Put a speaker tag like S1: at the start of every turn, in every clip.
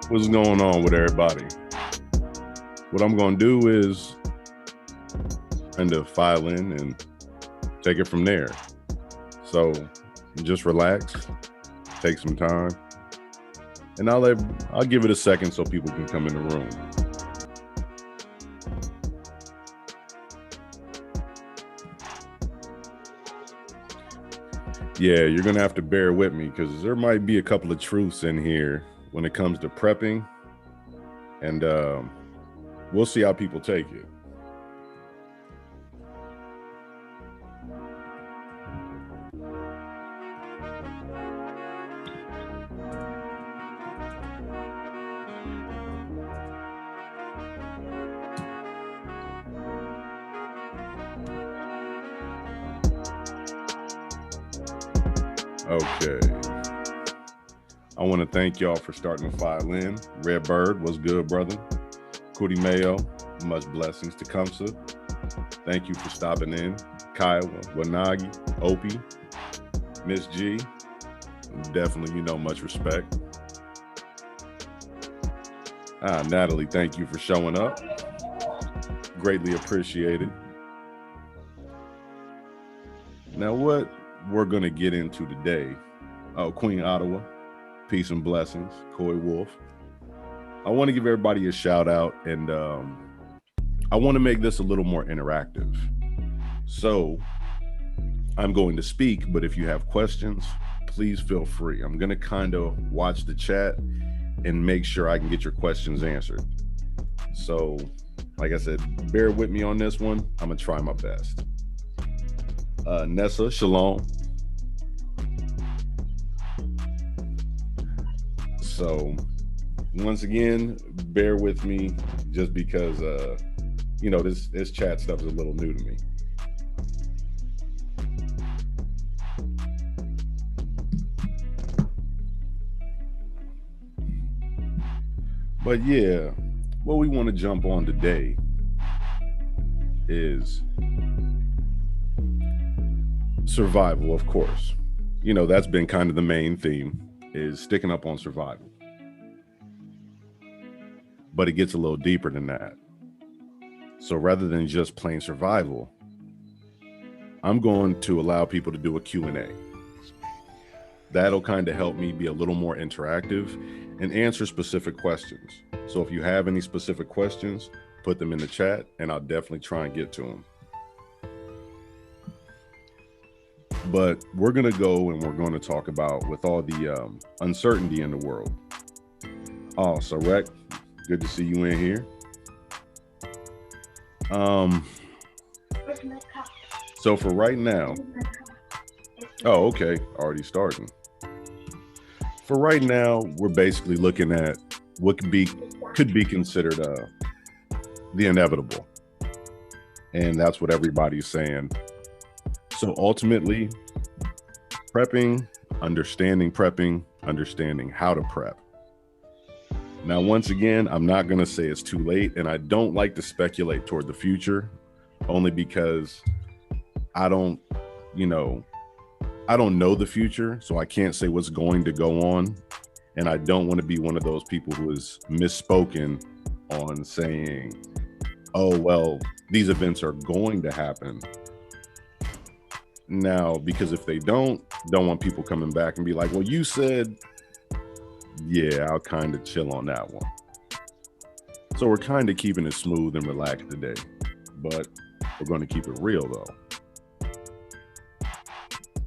S1: What's going on with everybody? What I'm going to do is kind of file in and take it from there. So just relax, take some time, and I'll give it a second so people can come in the room. Yeah, you're going to have to bear with me because there might be a couple of truths in here when it comes to prepping, and we'll see how people take it. Okay. I want to thank y'all for starting to file in. Red Bird, what's good, brother? Cootie Mayo, much blessings to Kamsa. Thank you for stopping in. Kiowa, Wanagi, Opie, Miss G, definitely, much respect. Natalie, thank you for showing up. Greatly appreciated. Now, what we're going to get into today, Queen Ottawa, peace and blessings, Coy Wolf. I want to give everybody a shout out, and I want to make this a little more interactive. So I'm going to speak, but if you have questions, please feel free. I'm going to kind of watch the chat and make sure I can get your questions answered. So, like I said, bear with me on this one. I'm going to try my best. Nessa, shalom. So once again, bear with me just because, this chat stuff is a little new to me. But yeah, what we want to jump on today is survival, of course. That's been kind of the main theme, is sticking up on survival. But it gets a little deeper than that. So rather than just plain survival, I'm going to allow people to do a Q&A. That'll kind of help me be a little more interactive and answer specific questions. So if you have any specific questions, put them in the chat and I'll definitely try and get to them. But we're going to go and we're going to talk about, with all the uncertainty in the world. Oh, so Rec, good to see you in here. So for right now, oh, okay, already starting. For right now, we're basically looking at what could be considered the inevitable. And that's what everybody's saying. So ultimately, understanding how to prep. Now, once again, I'm not going to say it's too late, and I don't like to speculate toward the future, only because I don't know the future, so I can't say what's going to go on, and I don't want to be one of those people who is misspoken on saying, oh, well, these events are going to happen. Now, because if they don't want people coming back and be like, well, you said, yeah, I'll kind of chill on that one. So we're kind of keeping it smooth and relaxed today, but we're going to keep it real though.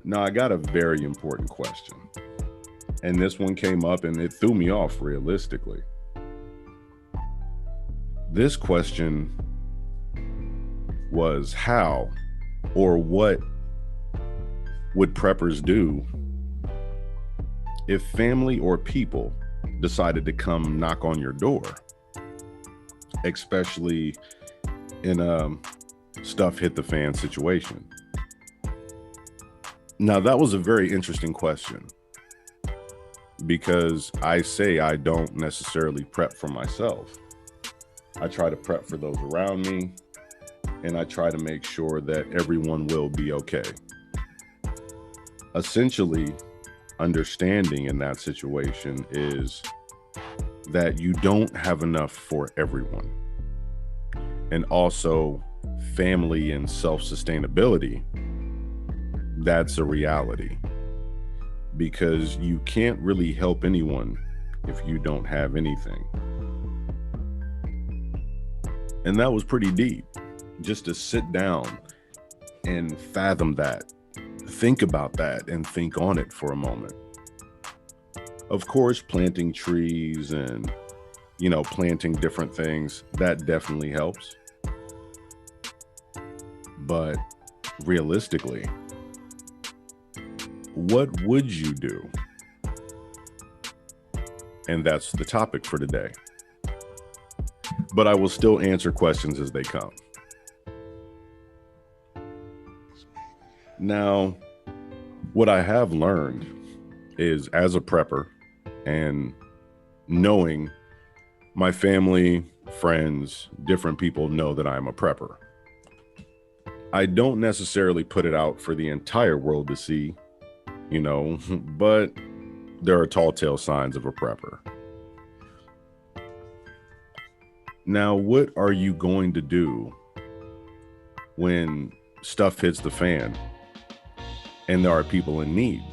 S1: Now, I got a very important question, and this one came up and it threw me off realistically. This question was, how or what would preppers do if family or people decided to come knock on your door, especially in a stuff hit the fan situation? Now, that was a very interesting question, because I say I don't necessarily prep for myself. I try to prep for those around me, and I try to make sure that everyone will be okay. Essentially, understanding in that situation is that you don't have enough for everyone. And also family and self-sustainability, that's a reality, because you can't really help anyone if you don't have anything. And that was pretty deep, just to sit down and fathom that, think about that, and think on it for a moment. Of course, planting trees and, planting different things, that definitely helps. But realistically, what would you do? And that's the topic for today. But I will still answer questions as they come. Now, what I have learned is, as a prepper, and knowing my family, friends, different people know that I'm a prepper, I don't necessarily put it out for the entire world to see, but there are tall tale signs of a prepper. Now, what are you going to do when stuff hits the fan and there are people in need?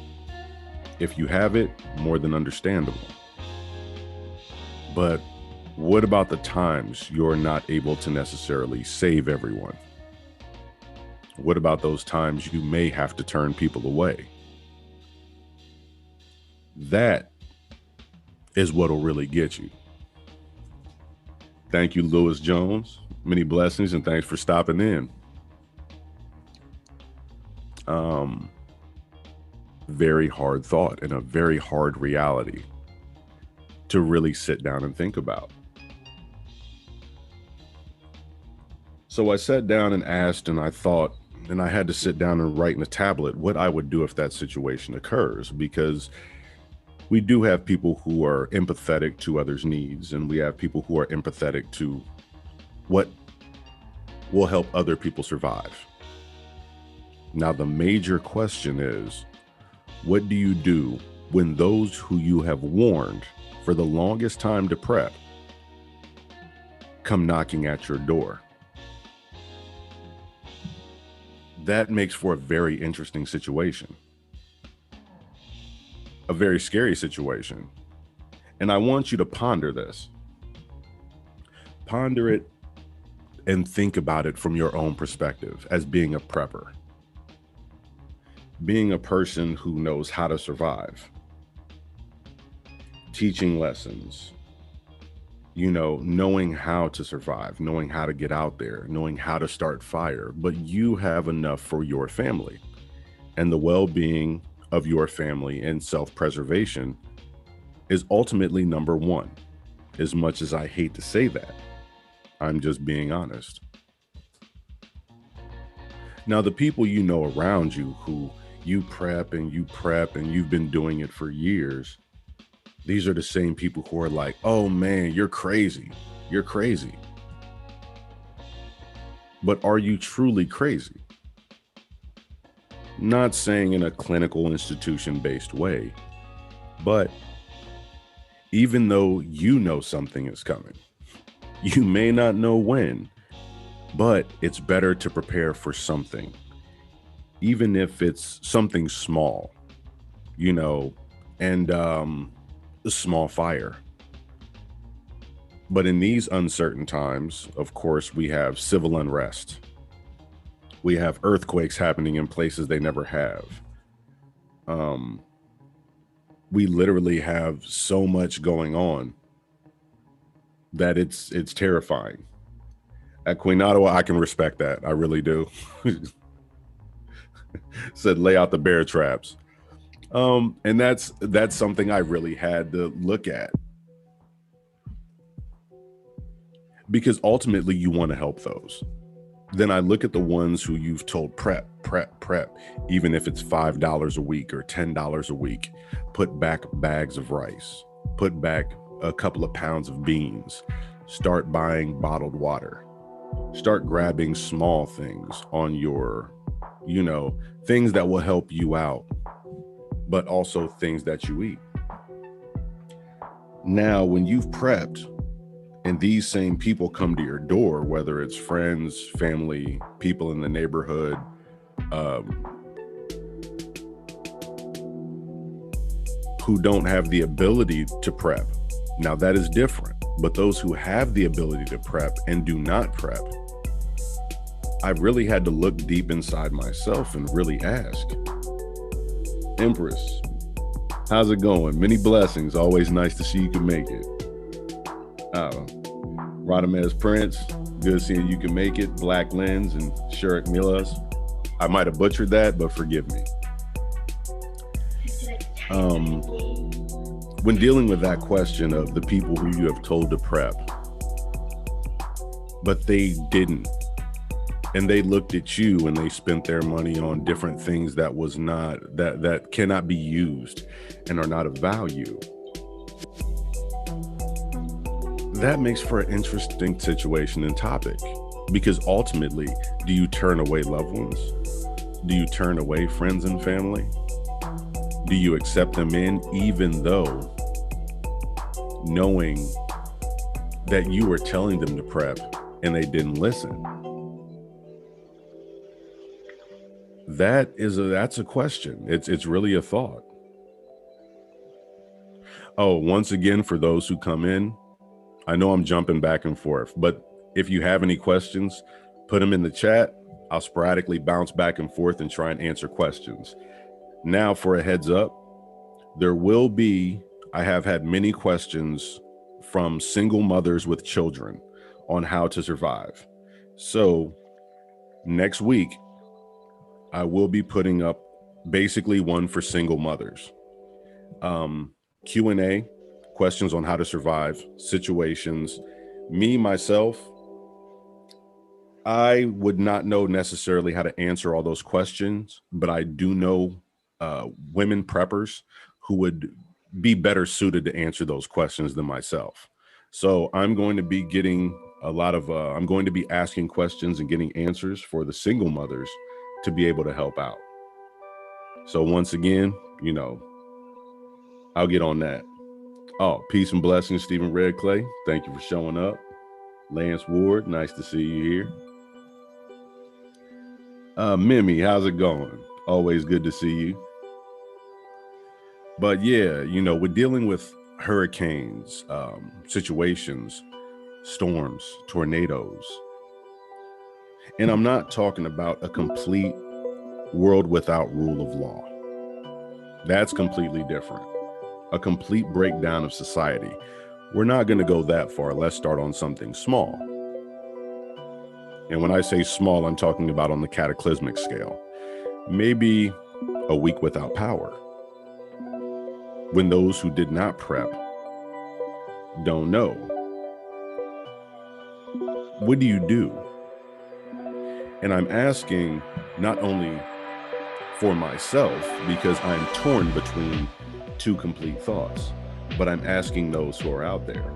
S1: If you have it, more than understandable. But what about the times you're not able to necessarily save everyone? What about those times you may have to turn people away? That is what'll really get you. Thank you, Lewis Jones. Many blessings, and thanks for stopping in. Very hard thought and a very hard reality to really sit down and think about. So I sat down and asked, and I thought, and I had to sit down and write in a tablet what I would do if that situation occurs, because we do have people who are empathetic to others' needs, and we have people who are empathetic to what will help other people survive. Now, the major question is, what do you do when those who you have warned for the longest time to prep come knocking at your door? That makes for a very interesting situation, a very scary situation. And I want you to ponder this. Ponder it and think about it from your own perspective as being a prepper, being a person who knows how to survive, teaching lessons, knowing how to survive, knowing how to get out there, knowing how to start fire, but you have enough for your family and the well-being of your family, and self-preservation is ultimately number one. As much as I hate to say that, I'm just being honest. Now, the people around you who you prep and you've been doing it for years, these are the same people who are like, oh man, you're crazy. You're crazy. But are you truly crazy? Not saying in a clinical institution-based way, but even though you know something is coming, you may not know when, but it's better to prepare for something, even if it's something small, and a small fire. But in these uncertain times, of course, we have civil unrest. We have earthquakes happening in places they never have. We literally have so much going on that it's terrifying. At Queen Ottawa, I can respect that. I really do. Said lay out the bear traps. And that's something I really had to look at, because ultimately you want to help those. Then I look at the ones who you've told prep, even if it's $5 a week or $10 a week, put back bags of rice, put back a couple of pounds of beans, start buying bottled water, start grabbing small things on your, things that will help you out, but also things that you eat. Now, when you've prepped and these same people come to your door, whether it's friends, family, people in the neighborhood, who don't have the ability to prep. Now that is different, but those who have the ability to prep and do not prep, I really had to look deep inside myself and really ask, Empress, how's it going? Many blessings. Always nice to see you can make it. Radamez Prince, good seeing you can make it. Black Lens and Shurik Milas. I might have butchered that, but forgive me. When dealing with that question of the people who you have told to prep, but they didn't, and they looked at you and they spent their money on different things that was not, that cannot be used and are not of value, that makes for an interesting situation and topic, because ultimately, do you turn away loved ones? Do you turn away friends and family? Do you accept them in, even though knowing that you were telling them to prep and they didn't listen? That's a question. It's really a thought. Oh, once again, for those who come in, I know I'm jumping back and forth, but if you have any questions, put them in the chat. I'll sporadically bounce back and forth and try and answer questions. Now, for a heads up, I have had many questions from single mothers with children on how to survive. So next week, I will be putting up basically one for single mothers. Q&A, questions on how to survive, situations. Me, myself, I would not know necessarily how to answer all those questions, but I do know women preppers who would be better suited to answer those questions than myself. So I'm going to be getting I'm going to be asking questions and getting answers for the single mothers to be able to help out. So once again, I'll get on that. Oh, peace and blessings, Stephen Redclay. Thank you for showing up. Lance Ward, nice to see you here. Mimi, how's it going? Always good to see you. But yeah, we're dealing with hurricanes, situations, storms, tornadoes. And I'm not talking about a complete world without rule of law. That's completely different. A complete breakdown of society. We're not going to go that far. Let's start on something small. And when I say small, I'm talking about on the cataclysmic scale. Maybe a week without power. When those who did not prep don't know. What do you do? And I'm asking not only for myself, because I'm torn between two complete thoughts, but I'm asking those who are out there.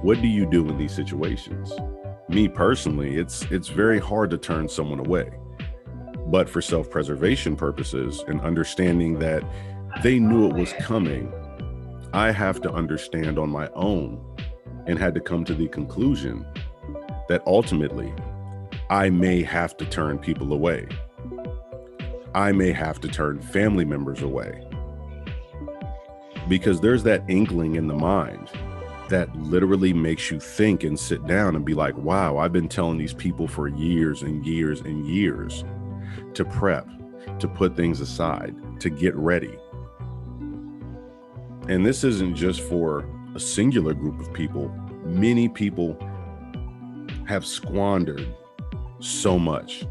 S1: What do you do in these situations? Me personally, it's very hard to turn someone away. But for self-preservation purposes and understanding that they knew it was coming, I have to understand on my own and had to come to the conclusion that ultimately I may have to turn people away. I may have to turn family members away. Because there's that inkling in the mind that literally makes you think and sit down and be like, wow, I've been telling these people for years and years and years to prep, to put things aside, to get ready. And this isn't just for a singular group of people. Many people have squandered so much.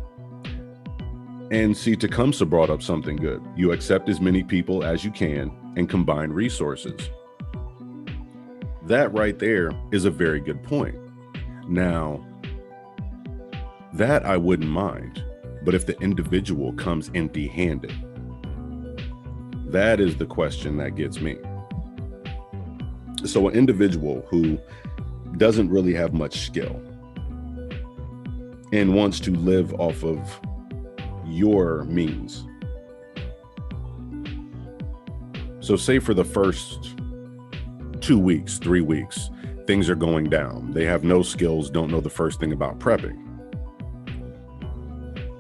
S1: And see, Tecumseh brought up something good. You accept as many people as you can and combine resources. That right there is a very good point. Now, that I wouldn't mind, but if the individual comes empty-handed, that is the question that gets me. So an individual who doesn't really have much skill and wants to live off of your means. So say for the first 2 weeks, 3 weeks, things are going down. They have no skills, don't know the first thing about prepping.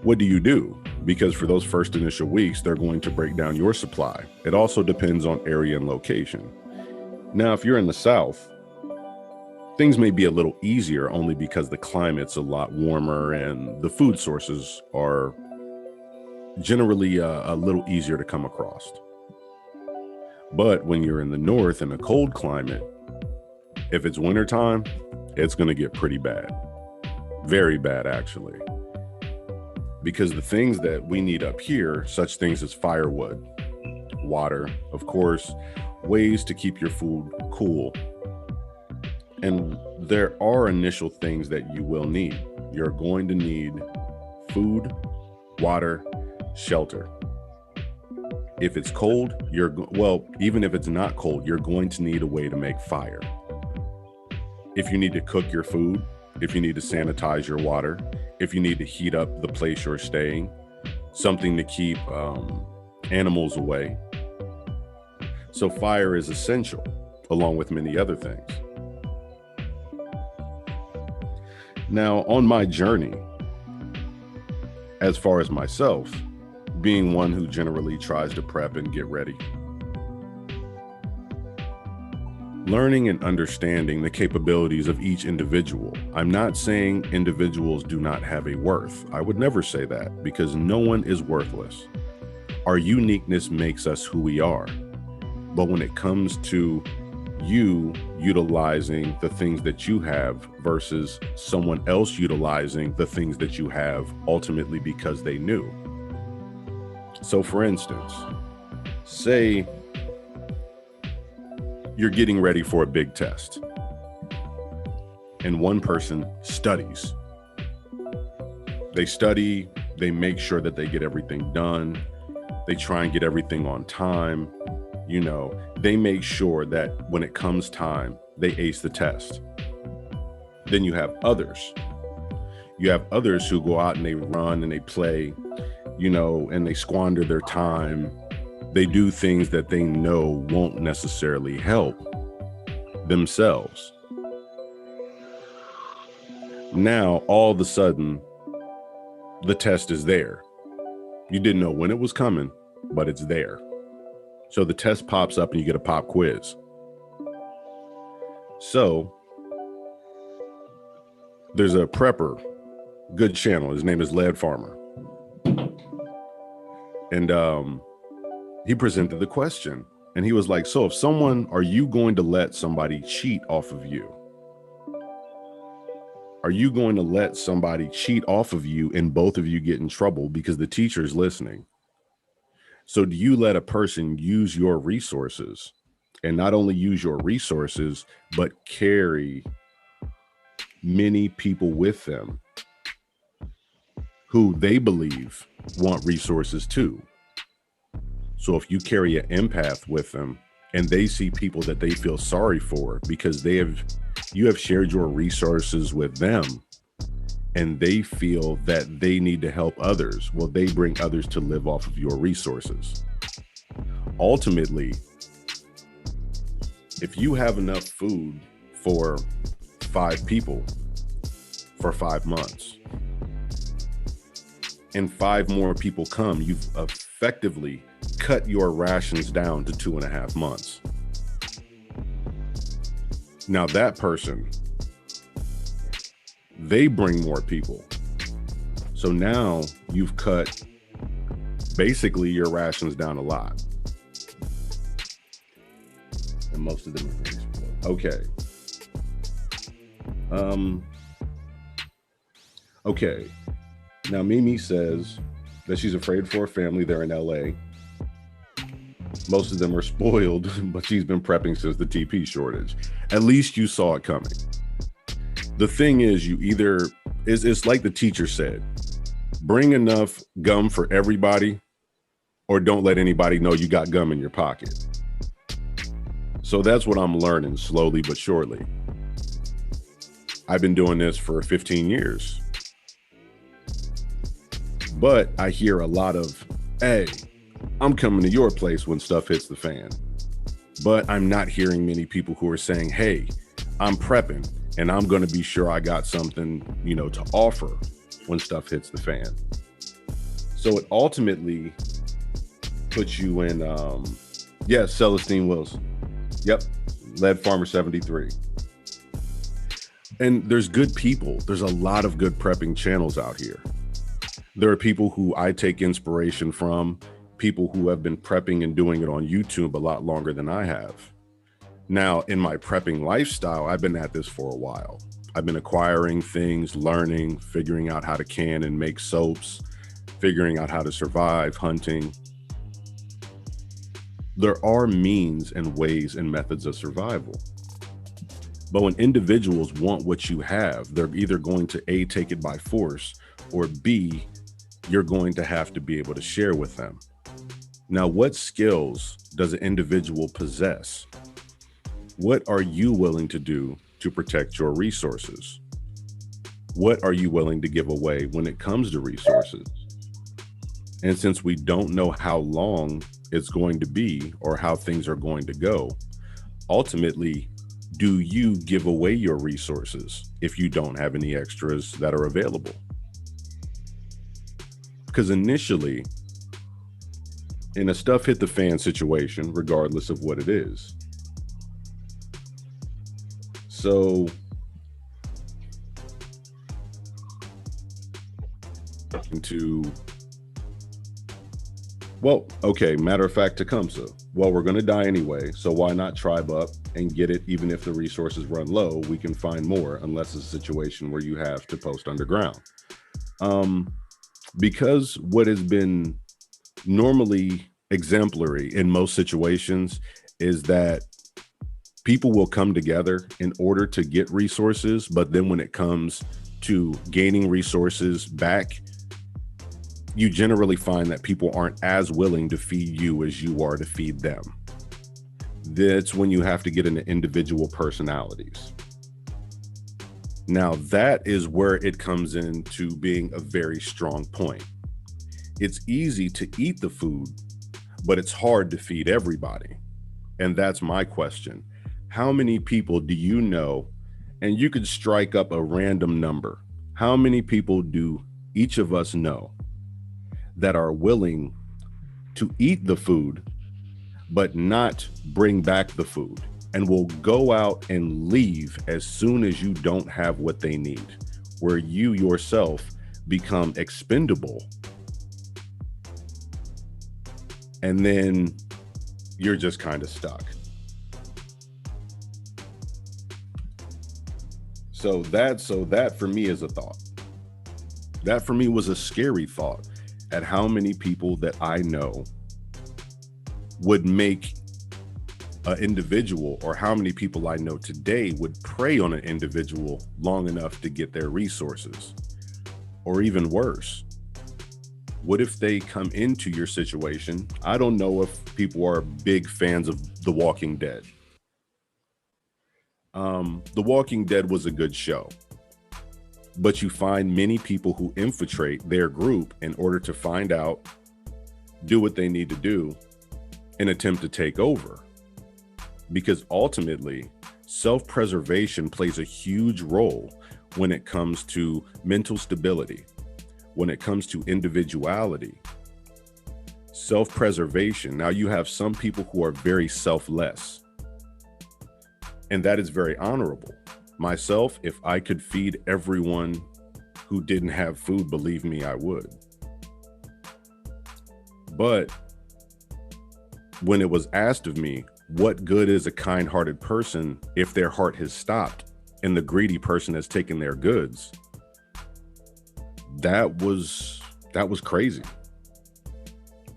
S1: What do you do? Because for those first initial weeks, they're going to break down your supply. It also depends on area and location. Now, if you're in the South, things may be a little easier only because the climate's a lot warmer and the food sources are generally a little easier to come across. But when you're in the North in a cold climate, if it's wintertime, it's going to get pretty bad. Very bad, actually. Because the things that we need up here, such things as firewood, water, of course, ways to keep your food cool. And there are initial things that you will need. You're going to need food, water, shelter. If it's cold, even if it's not cold, you're going to need a way to make fire. If you need to cook your food, if you need to sanitize your water, if you need to heat up the place you're staying, something to keep animals away. So fire is essential, along with many other things. Now, on my journey, as far as myself, being one who generally tries to prep and get ready, learning and understanding the capabilities of each individual. I'm not saying individuals do not have a worth. I would never say that, because no one is worthless. Our uniqueness makes us who we are. But when it comes to you utilizing the things that you have versus someone else utilizing the things that you have ultimately because they knew. So for instance, say you're getting ready for a big test and one person studies. They study, they make sure that they get everything done. They try and get everything on time. They make sure that when it comes time, they ace the test. Then you have others. You have others who go out and they run and they play, and they squander their time. They do things that they know won't necessarily help themselves. Now, all of a sudden, the test is there. You didn't know when it was coming, but it's there. So the test pops up and you get a pop quiz. So there's a prepper, good channel. His name is Lead Farmer. And he presented the question and he was like, so are you going to let somebody cheat off of you? Are you going to let somebody cheat off of you and both of you get in trouble because the teacher's listening? So do you let a person use your resources, and not only use your resources, but carry many people with them who they believe want resources too? So if you carry an empath with them and they see people that they feel sorry for because you have shared your resources with them, and they feel that they need to help others, well, they bring others to live off of your resources. Ultimately, if you have enough food for 5 people for 5 months, and 5 more people come, you've effectively cut your rations down to 2.5 months. Now that person, they bring more people. So now you've cut basically your rations down a lot. And most of them are very small. Okay. Now Mimi says that she's afraid for her family. They're in LA. Most of them are spoiled, but she's been prepping since the TP shortage. At least you saw it coming. The thing is, it's like the teacher said, bring enough gum for everybody, or don't let anybody know you got gum in your pocket. So that's what I'm learning slowly but surely. I've been doing this for 15 years. But I hear a lot of, hey, I'm coming to your place when stuff hits the fan. But I'm not hearing many people who are saying, hey, I'm prepping and I'm going to be sure I got something, to offer when stuff hits the fan. So it ultimately puts you in, yes, Celestine Wilson. Yep. Lead Farmer 73. And there's good people. There's a lot of good prepping channels out here. There are people who I take inspiration from, people who have been prepping and doing it on YouTube a lot longer than I have. Now, in my prepping lifestyle, I've been at this for a while. I've been acquiring things, learning, figuring out how to can and make soaps, figuring out how to survive, hunting. There are means and ways and methods of survival. But when individuals want what you have, they're either going to A, take it by force, or B, you're going to have to be able to share with them. Now, what skills does an individual possess? What are you willing to do to protect your resources? What are you willing to give away when it comes to resources? And since we don't know how long it's going to be or how things are going to go, ultimately, do you give away your resources if you don't have any extras that are available? Because initially, in a stuff hit the fan situation, regardless of what it is. So matter of fact, Tecumseh. Well, we're going to die anyway, so why not tribe up and get it? Even if the resources run low, we can find more, unless it's a situation where you have to post underground. Because what has been normally exemplary in most situations is that people will come together in order to get resources, but then when it comes to gaining resources back, you generally find that people aren't as willing to feed you as you are to feed them. That's when you have to get into individual personalities. Now, that is where it comes into being a very strong point. It's easy to eat the food, but it's hard to feed everybody. And that's my question. How many people do you know, and you could strike up a random number, how many people do each of us know that are willing to eat the food, but not bring back the food, and will go out and leave as soon as you don't have what they need, where you yourself become expendable, and then you're just kind of stuck. So that for me is a thought. That for me was a scary thought at how many people that I know would make an individual, or how many people I know today would prey on an individual long enough to get their resources. Or even worse, what if they come into your situation? I don't know if people are big fans of The Walking Dead. The Walking Dead was a good show, but you find many people who infiltrate their group in order to find out, do what they need to do, and attempt to take over. Because ultimately, self-preservation plays a huge role when it comes to mental stability, when it comes to individuality. Self-preservation. Now, you have some people who are very selfless, and that is very honorable. Myself, if I could feed everyone who didn't have food, believe me, I would. But when it was asked of me, what good is a kind-hearted person if their heart has stopped and the greedy person has taken their goods? That was crazy.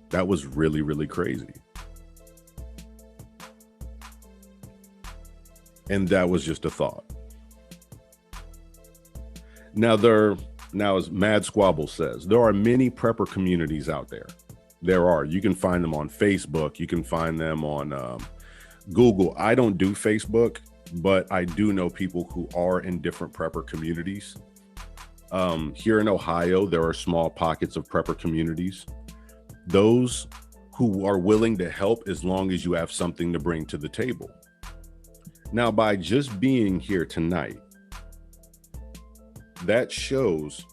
S1: That was really, really crazy. And that was just a thought. Now, as Mad Squabble says, there are many prepper communities out there. There are. You can find them on Facebook. You can find them on Google. I don't do Facebook, but I do know people who are in different prepper communities. Here in Ohio, there are small pockets of prepper communities. Those who are willing to help as long as you have something to bring to the table. Now, by just being here tonight, that shows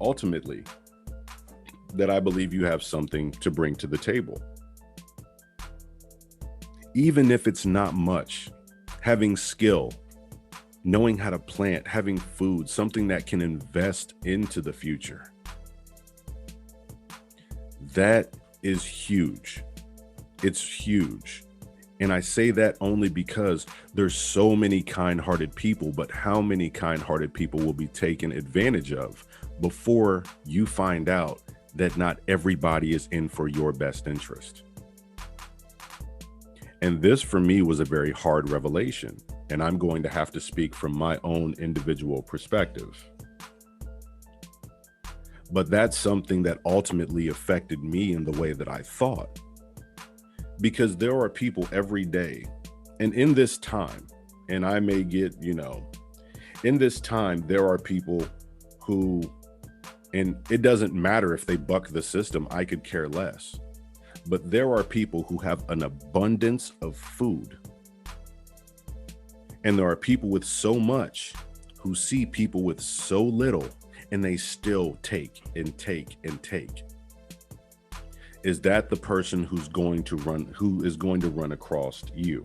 S1: ultimately that I believe you have something to bring to the table. Even if it's not much, having skill, knowing how to plant, having food, something that can invest into the future. That is huge. It's huge. And I say that only because there's so many kind-hearted people, but how many kind-hearted people will be taken advantage of before you find out that not everybody is in for your best interest? And this for me was a very hard revelation, and I'm going to have to speak from my own individual perspective. But that's something that ultimately affected me in the way that I thought. Because there are people every day, and in this time, and I may get, in this time, there are people who, and it doesn't matter if they buck the system, I could care less. But there are people who have an abundance of food. And there are people with so much who see people with so little, and they still take and take and take. Is that the person who is going to run across you?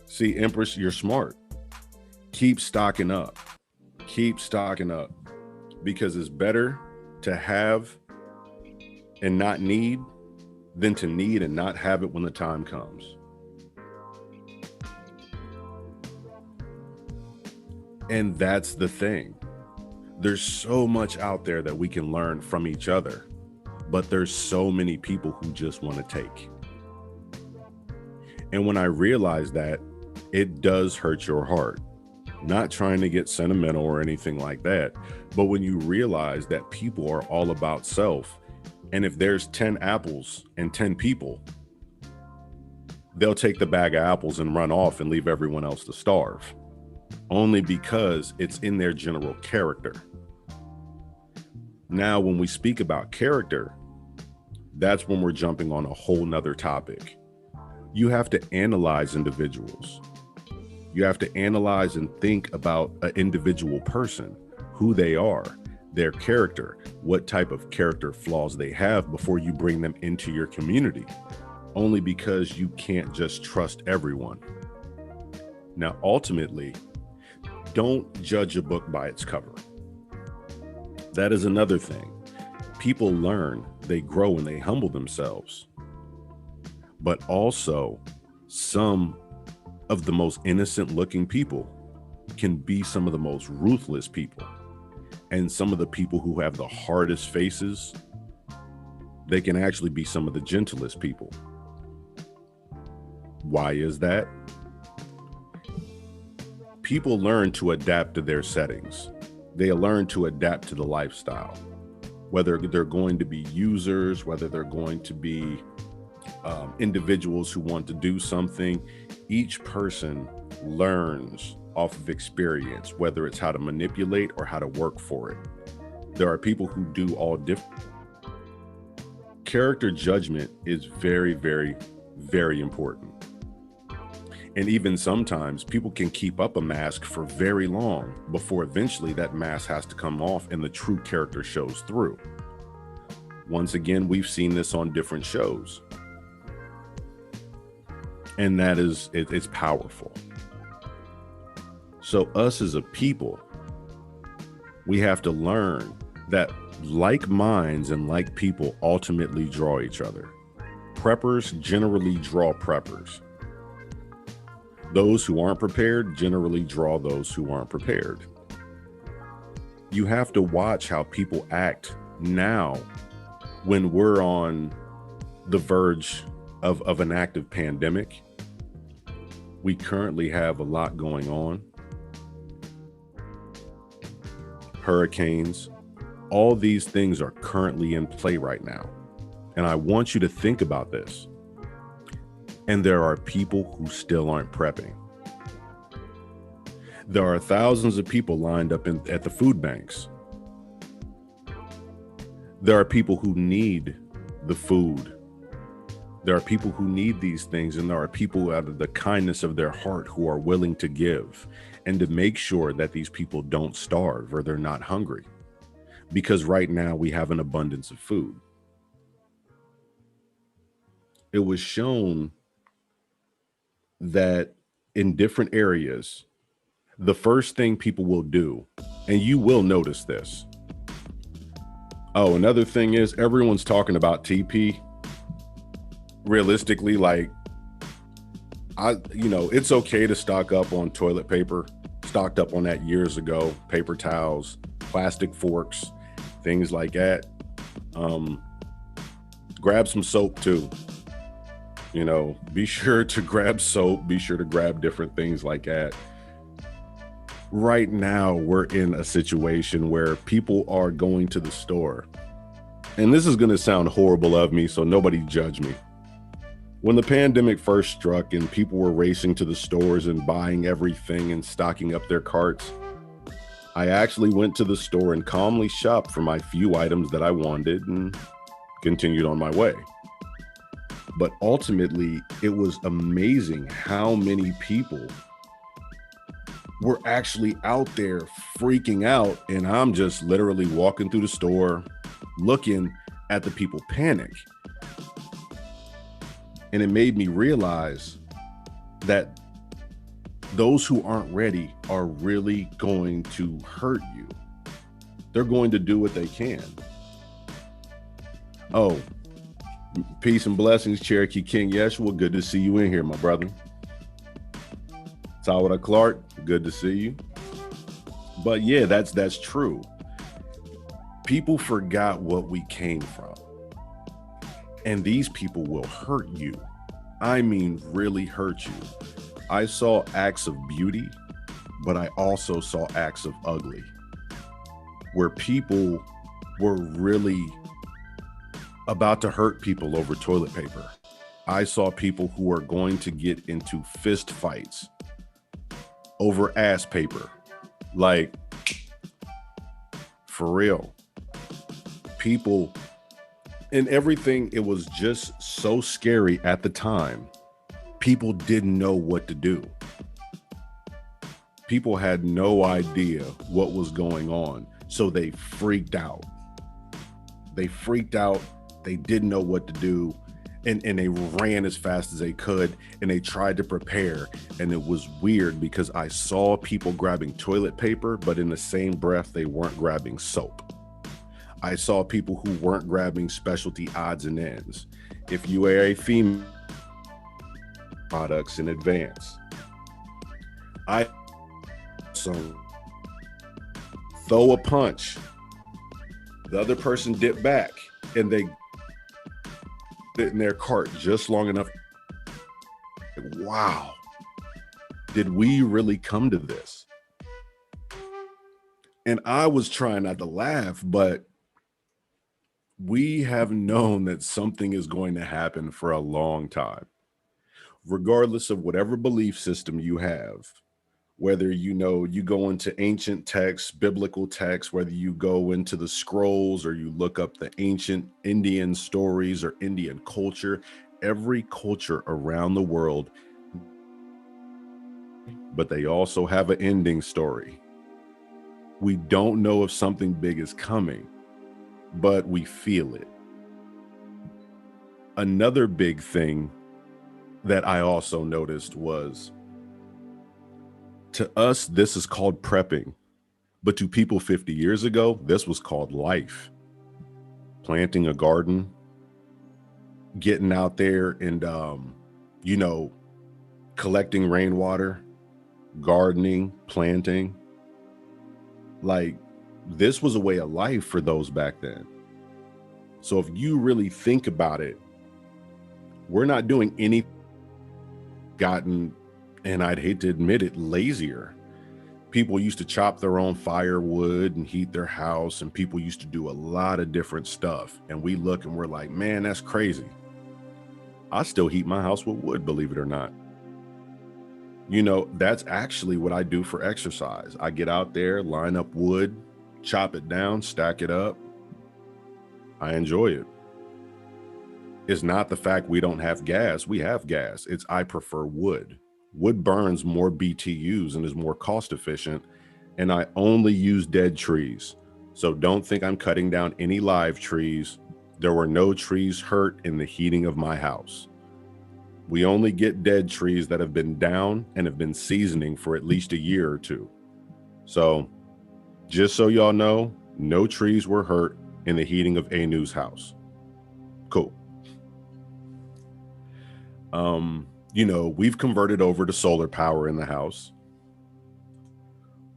S1: See, Empress, you're smart. Keep stocking up. Keep stocking up, because it's better to have and not need than to need and not have it when the time comes. And that's the thing. There's so much out there that we can learn from each other, but there's so many people who just want to take. And when I realized that, it does hurt your heart. Not trying to get sentimental or anything like that, but when you realize that people are all about self, and if there's 10 apples and 10 people, they'll take the bag of apples and run off and leave everyone else to starve, only because it's in their general character. Now, when we speak about character, that's when we're jumping on a whole nother topic. You have to analyze individuals. You have to analyze and think about an individual person, who they are, their character, what type of character flaws they have before you bring them into your community, only because you can't just trust everyone. Now, ultimately, don't judge a book by its cover. That is another thing. People learn, they grow, and they humble themselves. But also, some of the most innocent looking people can be some of the most ruthless people. And some of the people who have the hardest faces, they can actually be some of the gentlest people. Why is that? People learn to adapt to their settings. They learn to adapt to the lifestyle, whether they're going to be users, whether they're going to be individuals who want to do something. Each person learns off of experience, whether it's how to manipulate or how to work for it. There are people who do all different. Character judgment is very, very, very important. And even sometimes people can keep up a mask for very long before eventually that mask has to come off and the true character shows through. Once again, we've seen this on different shows. And that is, it's powerful. So us as a people, we have to learn that like minds and like people ultimately draw each other. Preppers generally draw preppers. Those who aren't prepared generally draw those who aren't prepared. You have to watch how people act now when we're on the verge of an active pandemic. We currently have a lot going on. Hurricanes, all these things are currently in play right now. And I want you to think about this. And there are people who still aren't prepping. There are thousands of people lined up at the food banks. There are people who need the food. There are people who need these things, and there are people out of the kindness of their heart who are willing to give and to make sure that these people don't starve or they're not hungry. Because right now we have an abundance of food. It was shown that in different areas, the first thing people will do, and you will notice this. Oh, another thing is everyone's talking about TP. Realistically, like, it's okay to stock up on toilet paper, stocked up on that years ago, paper towels, plastic forks, things like that. Grab some soap too. Be sure to grab soap, be sure to grab different things like that. Right now, we're in a situation where people are going to the store. And this is going to sound horrible of me, so nobody judge me. When the pandemic first struck and people were racing to the stores and buying everything and stocking up their carts, I actually went to the store and calmly shopped for my few items that I wanted and continued on my way. But ultimately, it was amazing how many people were actually out there freaking out. And I'm just literally walking through the store, looking at the people panic. And it made me realize that those who aren't ready are really going to hurt you. They're going to do what they can. Oh, peace and blessings, Cherokee King Yeshua. Good to see you in here, my brother. Tawada Clark, good to see you. But yeah, that's true. People forgot what we came from. And these people will hurt you. I mean, really hurt you. I saw acts of beauty, but I also saw acts of ugly, where people were really about to hurt people over toilet paper. I saw people who are going to get into fist fights over ass paper. Like, for real. People and everything, it was just so scary at the time. People didn't know what to do. People had no idea what was going on, so they freaked out. They freaked out. They didn't know what to do, and they ran as fast as they could, and they tried to prepare. And it was weird because I saw people grabbing toilet paper, but in the same breath, they weren't grabbing soap. I saw people who weren't grabbing specialty odds and ends. If you are a female, products in advance. I so throw a punch. The other person dipped back, and they fit in their cart just long enough. Wow, did we really come to this? And I was trying not to laugh, but we have known that something is going to happen for a long time, regardless of whatever belief system you have, whether you go into ancient texts, biblical texts, whether you go into the scrolls or you look up the ancient Indian stories or Indian culture, every culture around the world, but they also have an ending story. We don't know if something big is coming, but we feel it. Another big thing that I also noticed was, to us, this is called prepping, but to people 50 years ago, this was called life. Planting a garden, getting out there and, collecting rainwater, gardening, planting. Like, this was a way of life for those back then. So if you really think about it, we're not doing any gotten, and I'd hate to admit it, lazier. People used to chop their own firewood and heat their house, and people used to do a lot of different stuff. And we look and we're like, man, that's crazy. I still heat my house with wood, believe it or not. That's actually what I do for exercise. I get out there, line up wood, chop it down, stack it up. I enjoy it. It's not the fact we don't have gas. We have gas. It's I prefer wood. Wood burns more BTUs and is more cost efficient. And I only use dead trees. So don't think I'm cutting down any live trees. There were no trees hurt in the heating of my house. We only get dead trees that have been down and have been seasoning for at least a year or two. So just so y'all know, no trees were hurt in the heating of Anu's house. Cool. You know, we've converted over to solar power in the house.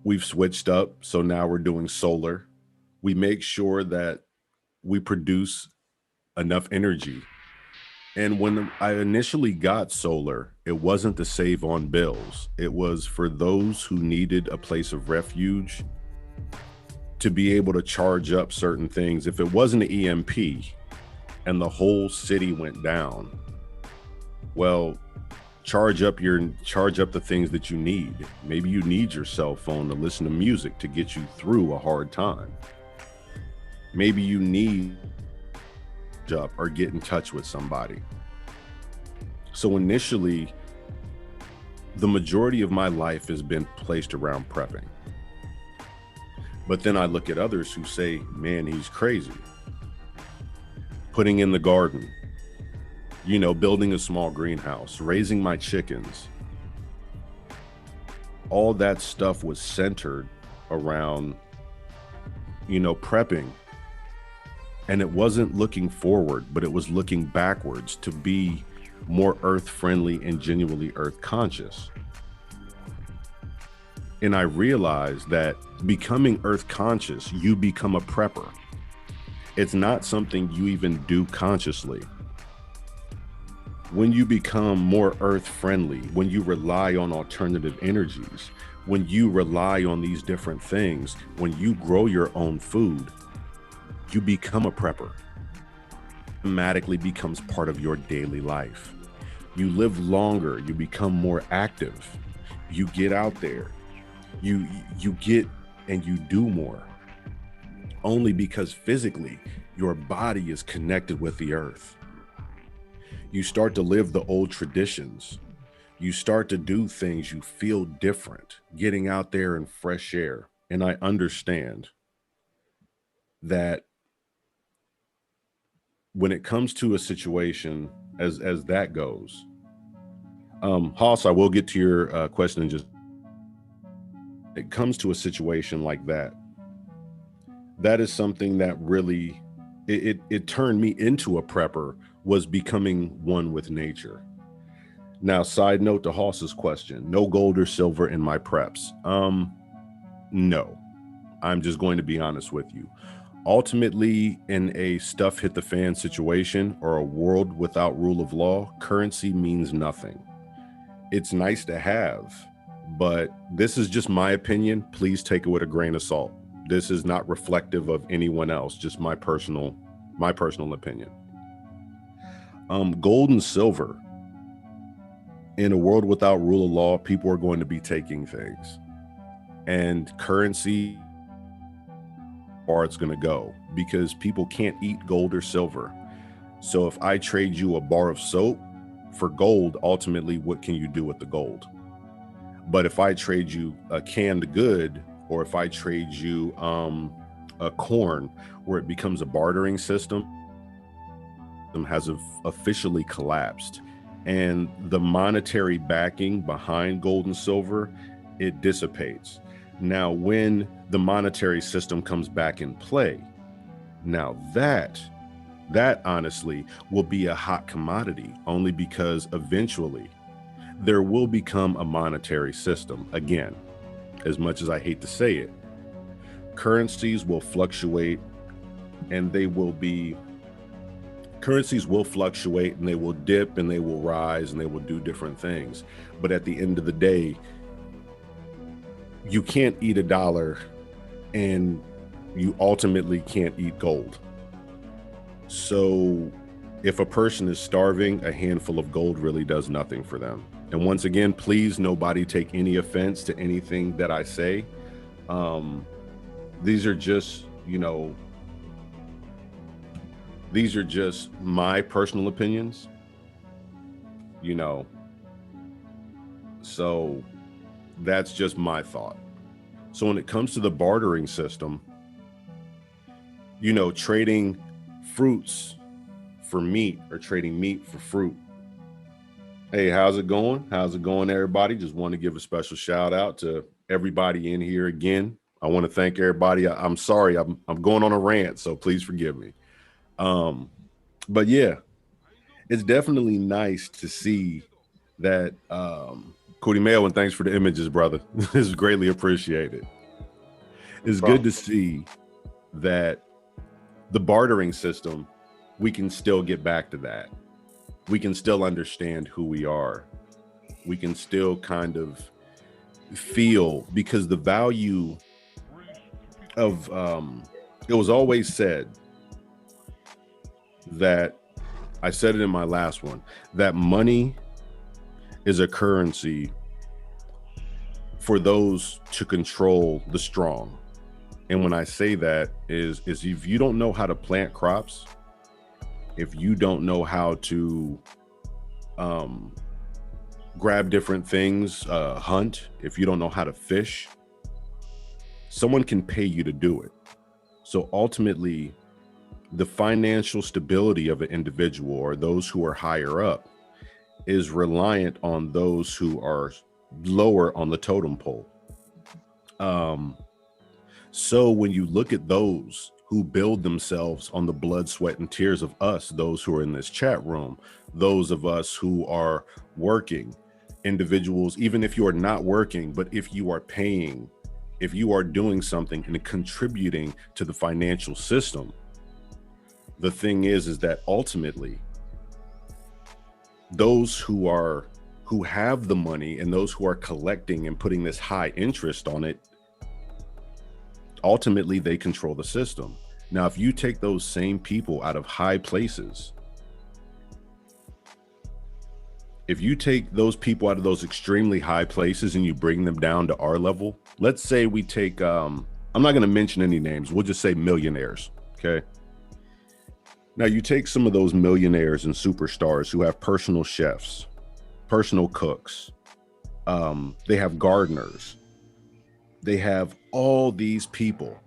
S1: We've switched up, so now we're doing solar. We make sure that we produce enough energy. And when I initially got solar, it wasn't to save on bills. It was for those who needed a place of refuge to be able to charge up certain things. If it wasn't an EMP and the whole city went down, well, charge up the things that you need. Maybe you need your cell phone to listen to music to get you through a hard time. Maybe you need up or get in touch with somebody. So initially, the majority of my life has been placed around prepping. But then I look at others who say, man, he's crazy. Putting in the garden, you know, building a small greenhouse, raising my chickens. All that stuff was centered around, you know, prepping. And it wasn't looking forward, but it was looking backwards to be more earth friendly and genuinely earth conscious. And I realized that becoming earth conscious, you become a prepper. It's not something you even do consciously. When you become more earth friendly, when you rely on alternative energies, when you rely on these different things, when you grow your own food, you become a prepper. It automatically becomes part of your daily life. You live longer, you become more active, you get out there, you get and you do more. Only because physically your body is connected with the earth. You start to live the old traditions. You start to do things, you feel different, getting out there in fresh air. And I understand that when it comes to a situation as that goes, Haas, I will get to your question in just, it comes to a situation like that. That is something that really, it turned me into a prepper, was becoming one with nature. Now, side note to Haas's question, no gold or silver in my preps. No, I'm just going to be honest with you. Ultimately, in a stuff hit the fan situation or a world without rule of law, currency means nothing. It's nice to have, but this is just my opinion. Please take it with a grain of salt. This is not reflective of anyone else, just my personal opinion. Gold and silver, in a world without rule of law, people are going to be taking things, and currency, or it's going to go, because people can't eat gold or silver. So if I trade you a bar of soap for gold, ultimately, what can you do with the gold? But if I trade you a canned good, or if I trade you a corn, where it becomes a bartering system, has officially collapsed. And the monetary backing behind gold and silver, it dissipates. Now, when the monetary system comes back in play, now that honestly will be a hot commodity, only because eventually there will become a monetary system again. As much as I hate to say it, currencies will fluctuate, and currencies will fluctuate, and they will dip, and they will rise, and they will do different things. But at the end of the day, you can't eat a dollar, and you ultimately can't eat gold. So if a person is starving, a handful of gold really does nothing for them. And once again, please, nobody take any offense to anything that I say. These are just, these are just my personal opinions, you know, so that's just my thought. So when it comes to the bartering system, you know, trading fruits for meat or trading meat for fruit. Hey, how's it going? How's it going, everybody? Just want to give a special shout out to everybody in here again. I want to thank everybody. I'm sorry, I'm going on a rant, so please forgive me. But yeah, it's definitely nice to see that. Cody Mail, and thanks for the images, brother. This is greatly appreciated. It's good to see that the bartering system, we can still get back to that. We can still understand who we are. We can still kind of feel, because the value of, it was always said that, I said it in my last one, that money is a currency for those to control the strong. And when I say that is if you don't know how to plant crops, if you don't know how to grab different things, hunt, if you don't know how to fish, someone can pay you to do it. So ultimately, the financial stability of an individual or those who are higher up is reliant on those who are lower on the totem pole. So when you look at those who build themselves on the blood, sweat, and tears of us, those who are in this chat room, those of us who are working, individuals, even if you are not working, but if you are paying, if you are doing something and contributing to the financial system, the thing is that ultimately those who have the money and those who are collecting and putting this high interest on it, ultimately they control the system. Now, if you take those same people out of high places, if you take those people out of those extremely high places and you bring them down to our level, let's say we take, I'm not going to mention any names, we'll just say millionaires, okay? Now you take some of those millionaires and superstars who have personal chefs, personal cooks, they have gardeners, they have all these people.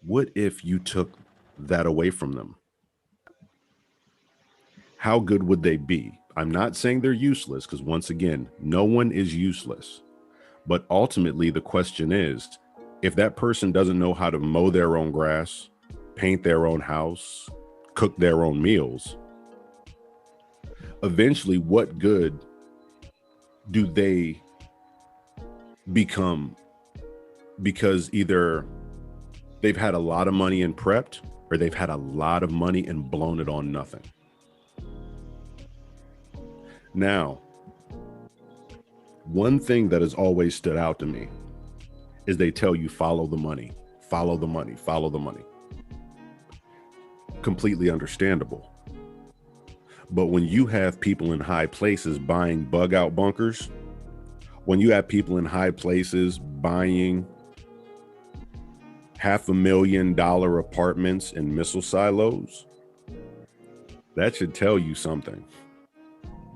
S1: What if you took that away from them? How good would they be? I'm not saying they're useless, because once again, no one is useless. But ultimately, the question is, if that person doesn't know how to mow their own grass, paint their own house, cook their own meals, eventually, what good do they become? Because either they've had a lot of money and prepped, or they've had a lot of money and blown it on nothing. Now, one thing that has always stood out to me is they tell you, follow the money, follow the money, follow the money. Completely understandable. But when you have people in high places buying bug out bunkers, when you have people in high places buying $500,000 apartments and missile silos, that should tell you something.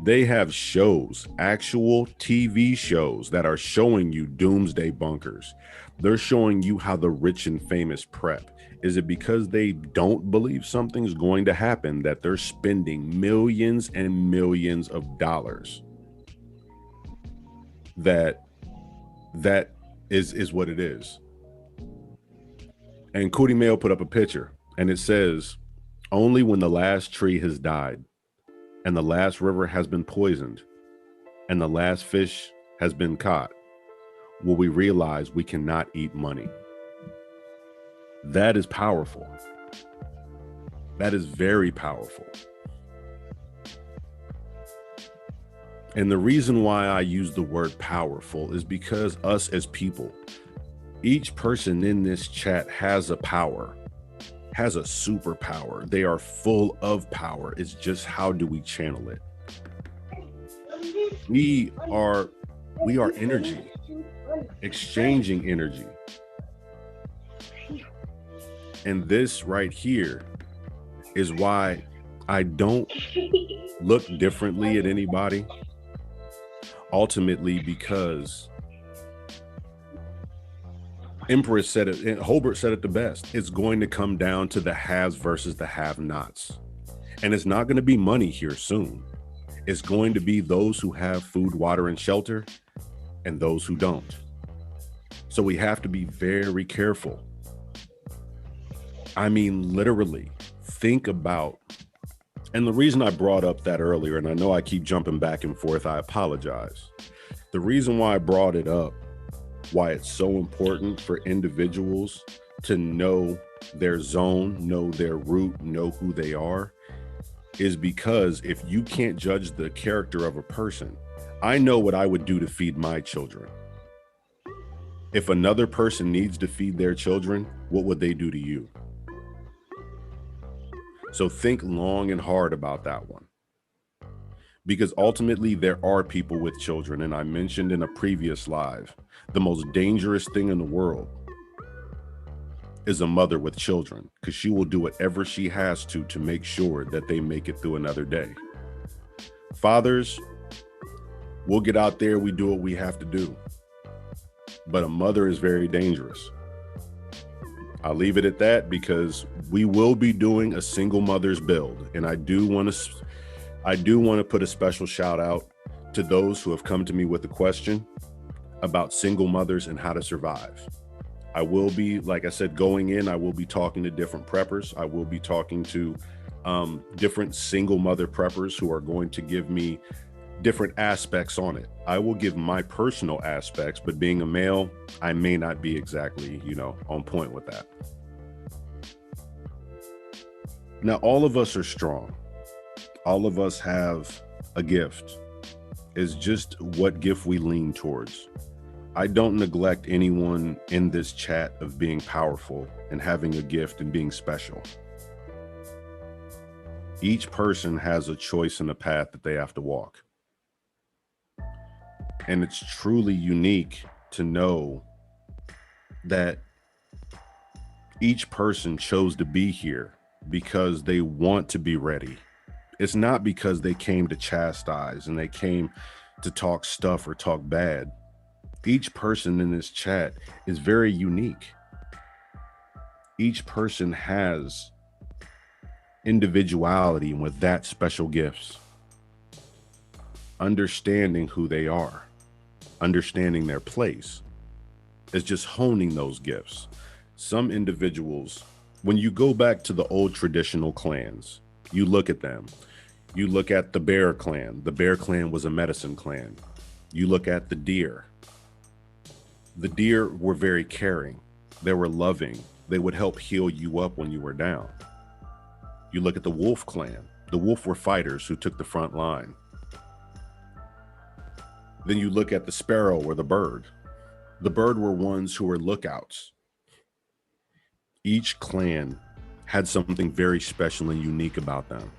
S1: They have shows, actual TV shows that are showing you doomsday bunkers. They're showing you how the rich and famous prep. Is it because they don't believe something's going to happen that they're spending millions and millions of dollars? That is what it is. And Cootie Mail put up a picture and it says, only when the last tree has died and the last river has been poisoned and the last fish has been caught will we realize we cannot eat money. That is powerful. That is very powerful. And the reason why I use the word powerful is because us as people, each person in this chat has a power, has a superpower. They are full of power. It's just, how do we channel it? We are energy, exchanging energy. And this right here is why I don't look differently at anybody. Ultimately, because Empress said it, and Holbert said it the best. It's going to come down to the haves versus the have-nots. And it's not going to be money here soon. It's going to be those who have food, water, and shelter, and those who don't. So we have to be very careful. I mean, literally, think about, and the reason I brought up that earlier, and I know I keep jumping back and forth, I apologize. The reason why I brought it up, why it's so important for individuals to know their zone, know their root, know who they are, is because if you can't judge the character of a person, I know what I would do to feed my children. If another person needs to feed their children, what would they do to you? So think long and hard about that one. Because ultimately there are people with children, and I mentioned in a previous live, the most dangerous thing in the world is a mother with children, because she will do whatever she has to make sure that they make it through another day. Fathers, we'll get out there, we do what we have to do. But a mother is very dangerous. I'll leave it at that, because we will be doing a single mother's build. And I do want to put a special shout out to those who have come to me with a question about single mothers and how to survive. I will be, like I said, going in, I will be talking to different preppers. I will be talking to different single mother preppers who are going to give me different aspects on it. I will give my personal aspects, but being a male, I may not be exactly, on point with that. Now, all of us are strong. All of us have a gift. It's just what gift we lean towards. I don't neglect anyone in this chat of being powerful and having a gift and being special. Each person has a choice and a path that they have to walk. And it's truly unique to know that each person chose to be here because they want to be ready. It's not because they came to chastise and they came to talk stuff or talk bad. Each person in this chat is very unique. Each person has individuality and with that special gifts. Understanding who they are, understanding their place is just honing those gifts. Some individuals, when you go back to the old traditional clans, you look at them. You look at the Bear Clan. The Bear Clan was a medicine clan. You look at the Deer. The Deer were very caring. They were loving. They would help heal you up when you were down. You look at the Wolf Clan. The Wolf were fighters who took the front line. Then you look at the Sparrow or the Bird. The Bird were ones who were lookouts. Each clan had something very special and unique about them.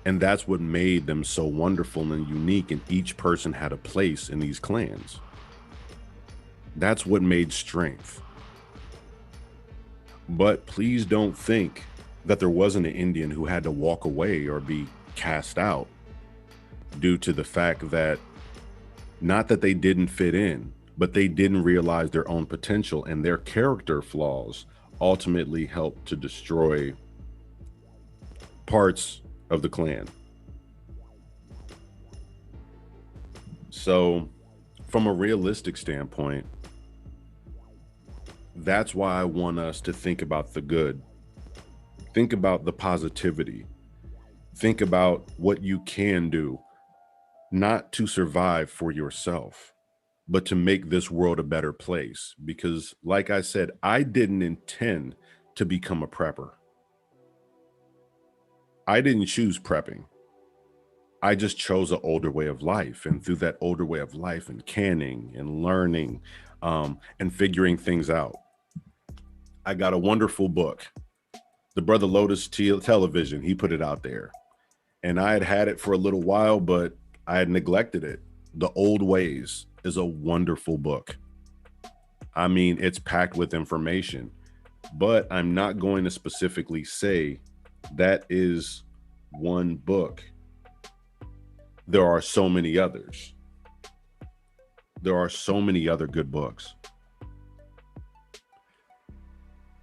S1: And that's what made them so wonderful and unique, and each person had a place in these clans. That's what made strength. But please don't think that there wasn't an Indian who had to walk away or be cast out due to the fact that, not that they didn't fit in, but they didn't realize their own potential, and their character flaws ultimately helped to destroy parts of the clan. So from a realistic standpoint, that's why I want us to think about the good. Think about the positivity. Think about what you can do, not to survive for yourself, but to make this world a better place. Because like I said, I didn't intend to become a prepper. I didn't choose prepping. I just chose an older way of life. And through that older way of life and canning and learning and figuring things out, I got a wonderful book. The Brother Lotus Television, he put it out there. And I had it for a little while, but I had neglected it. The Old Ways is a wonderful book. I mean, it's packed with information. but I'm not going to specifically say that is one book. There are so many others. There are so many other good books.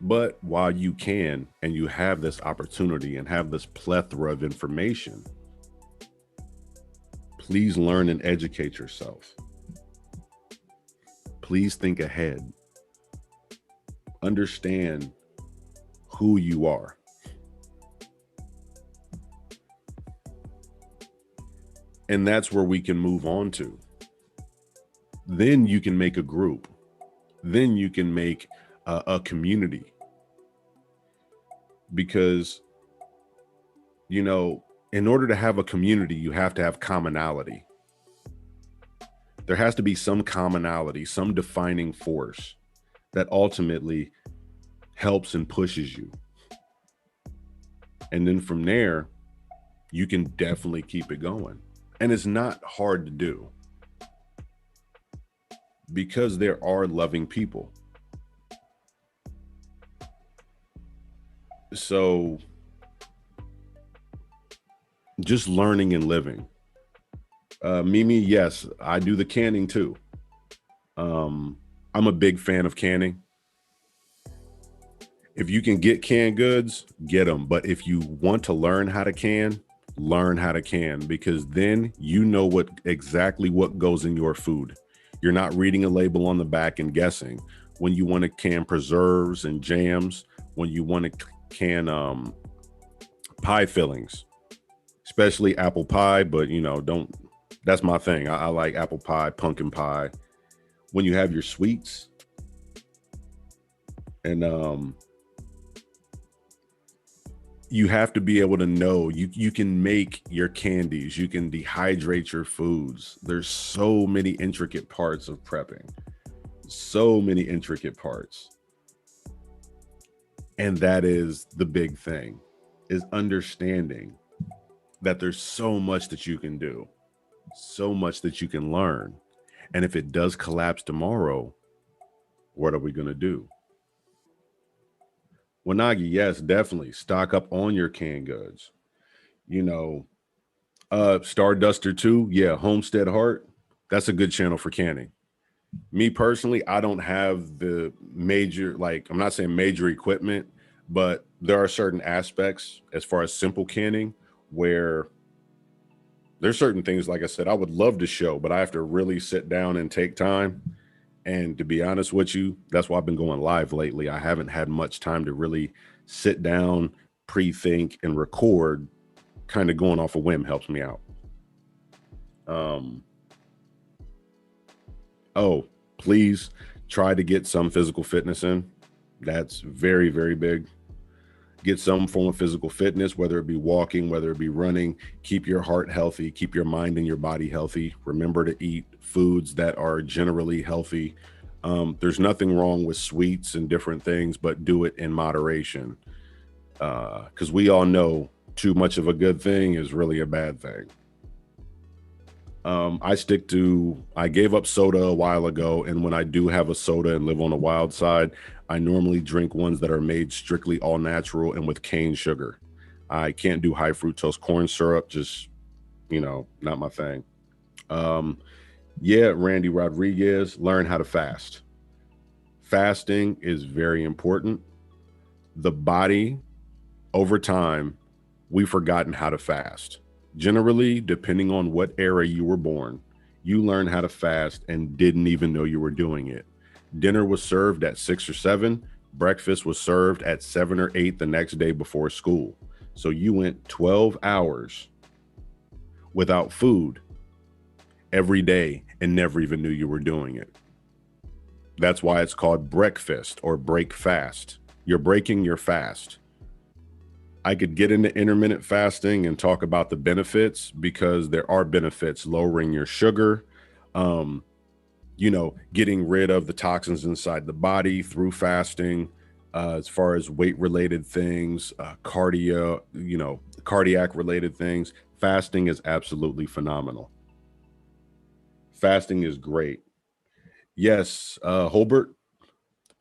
S1: But while you can and you have this opportunity and have this plethora of information, please learn and educate yourself. Please think ahead. Understand who you are. And that's where we can move on to. Then you can make a group. Then you can make a community. Because, in order to have a community, you have to have commonality. There has to be some commonality, some defining force that ultimately helps and pushes you. And then from there, you can definitely keep it going. And it's not hard to do because there are loving people. So just learning and living. Mimi, yes, I do the canning too. I'm a big fan of canning. If you can get canned goods, get them. But if you want to learn how to can, learn how to can, because then you know exactly what goes in your food. You're not reading a label on the back and guessing. When you want to can preserves and jams, when you want to can pie fillings, especially apple pie, but that's my thing. I like apple pie, pumpkin pie. When you have your sweets and you have to be able to know you can make your candies, you can dehydrate your foods. There's so many intricate parts of prepping, so many intricate parts. And that is the big thing, is understanding that there's so much that you can do, so much that you can learn. And if it does collapse tomorrow, what are we going to do? Wanagi, yes, definitely stock up on your canned goods. You know, Starduster 2, yeah, Homestead Heart, that's a good channel for canning. Me personally, I don't have the major, like, I'm not saying major equipment, but there are certain aspects as far as simple canning where there's certain things, like I said, I would love to show, but I have to really sit down and take time. And to be honest with you, that's why I've been going live lately. I haven't had much time to really sit down, pre-think, and record. Kind of going off a whim helps me out. Oh, please try to get some physical fitness in. That's very, very big. Get some form of physical fitness, whether it be walking, whether it be running. Keep your heart healthy, keep your mind and your body healthy. Remember to eat foods that are generally healthy. There's nothing wrong with sweets and different things, but do it in moderation. Because we all know too much of a good thing is really a bad thing. I gave up soda a while ago, and when I do have a soda and live on the wild side, I normally drink ones that are made strictly all natural and with cane sugar. I can't do high fructose corn syrup, just, not my thing. Yeah, Randy Rodriguez, learn how to fast. Fasting is very important. The body, over time, we've forgotten how to fast. Generally, depending on what era you were born, you learned how to fast and didn't even know you were doing it. Dinner was served at 6 or 7. Breakfast was served at 7 or 8 the next day before school. So you went 12 hours without food every day and never even knew you were doing it. That's why it's called breakfast or break fast. You're breaking your fast. I could get into intermittent fasting and talk about the benefits, because there are benefits: lowering your sugar, getting rid of the toxins inside the body through fasting. As far as weight related things, cardiac related things, fasting is absolutely phenomenal. Fasting is great. Yes, Holbert,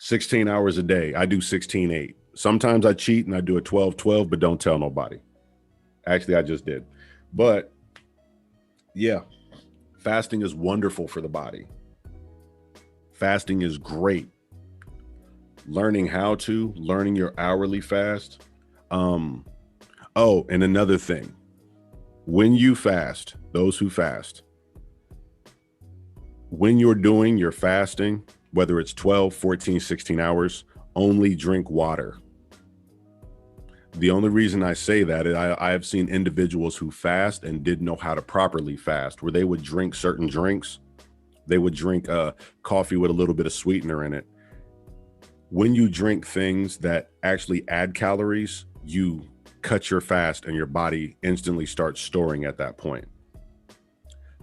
S1: 16 hours a day. I do 16-8. Sometimes I cheat and I do a 12-12, but don't tell nobody. Actually, I just did. But yeah, fasting is wonderful for the body. Fasting is great. Learning learning your hourly fast. Oh, and another thing, when you fast, those who fast, when you're doing your fasting, whether it's 12, 14, 16 hours, only drink water. The only reason I say that is I have seen individuals who fast and didn't know how to properly fast, where they would drink certain drinks. They would drink coffee with a little bit of sweetener in it. When you drink things that actually add calories, you cut your fast and your body instantly starts storing at that point.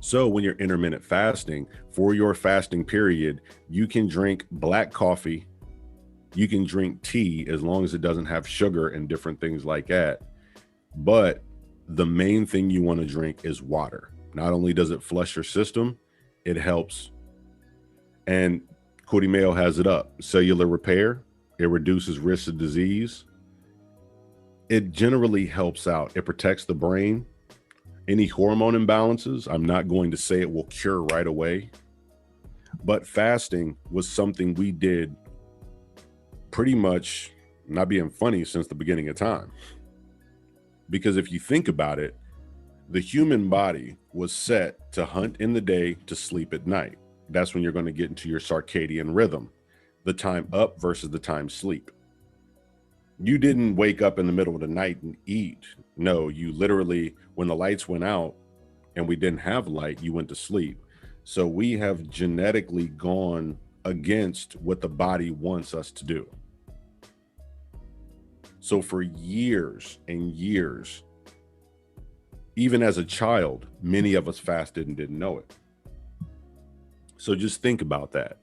S1: So when you're intermittent fasting, for your fasting period, you can drink black coffee, you can drink tea as long as it doesn't have sugar and different things like that. But the main thing you want to drink is water. Not only does it flush your system, it helps. And Cody Mayo has it up. Cellular repair, it reduces risk of disease. It generally helps out. It protects the brain. Any hormone imbalances, I'm not going to say it will cure right away, but fasting was something we did pretty much, not being funny, since the beginning of time. Because if you think about it, the human body was set to hunt in the day, to sleep at night. That's when you're going to get into your circadian rhythm, the time up versus the time sleep. You didn't wake up in the middle of the night and eat. No, you literally, when the lights went out and we didn't have light, you went to sleep. So we have genetically gone against what the body wants us to do. So for years and years, even as a child, many of us fasted and didn't know it. So just think about that,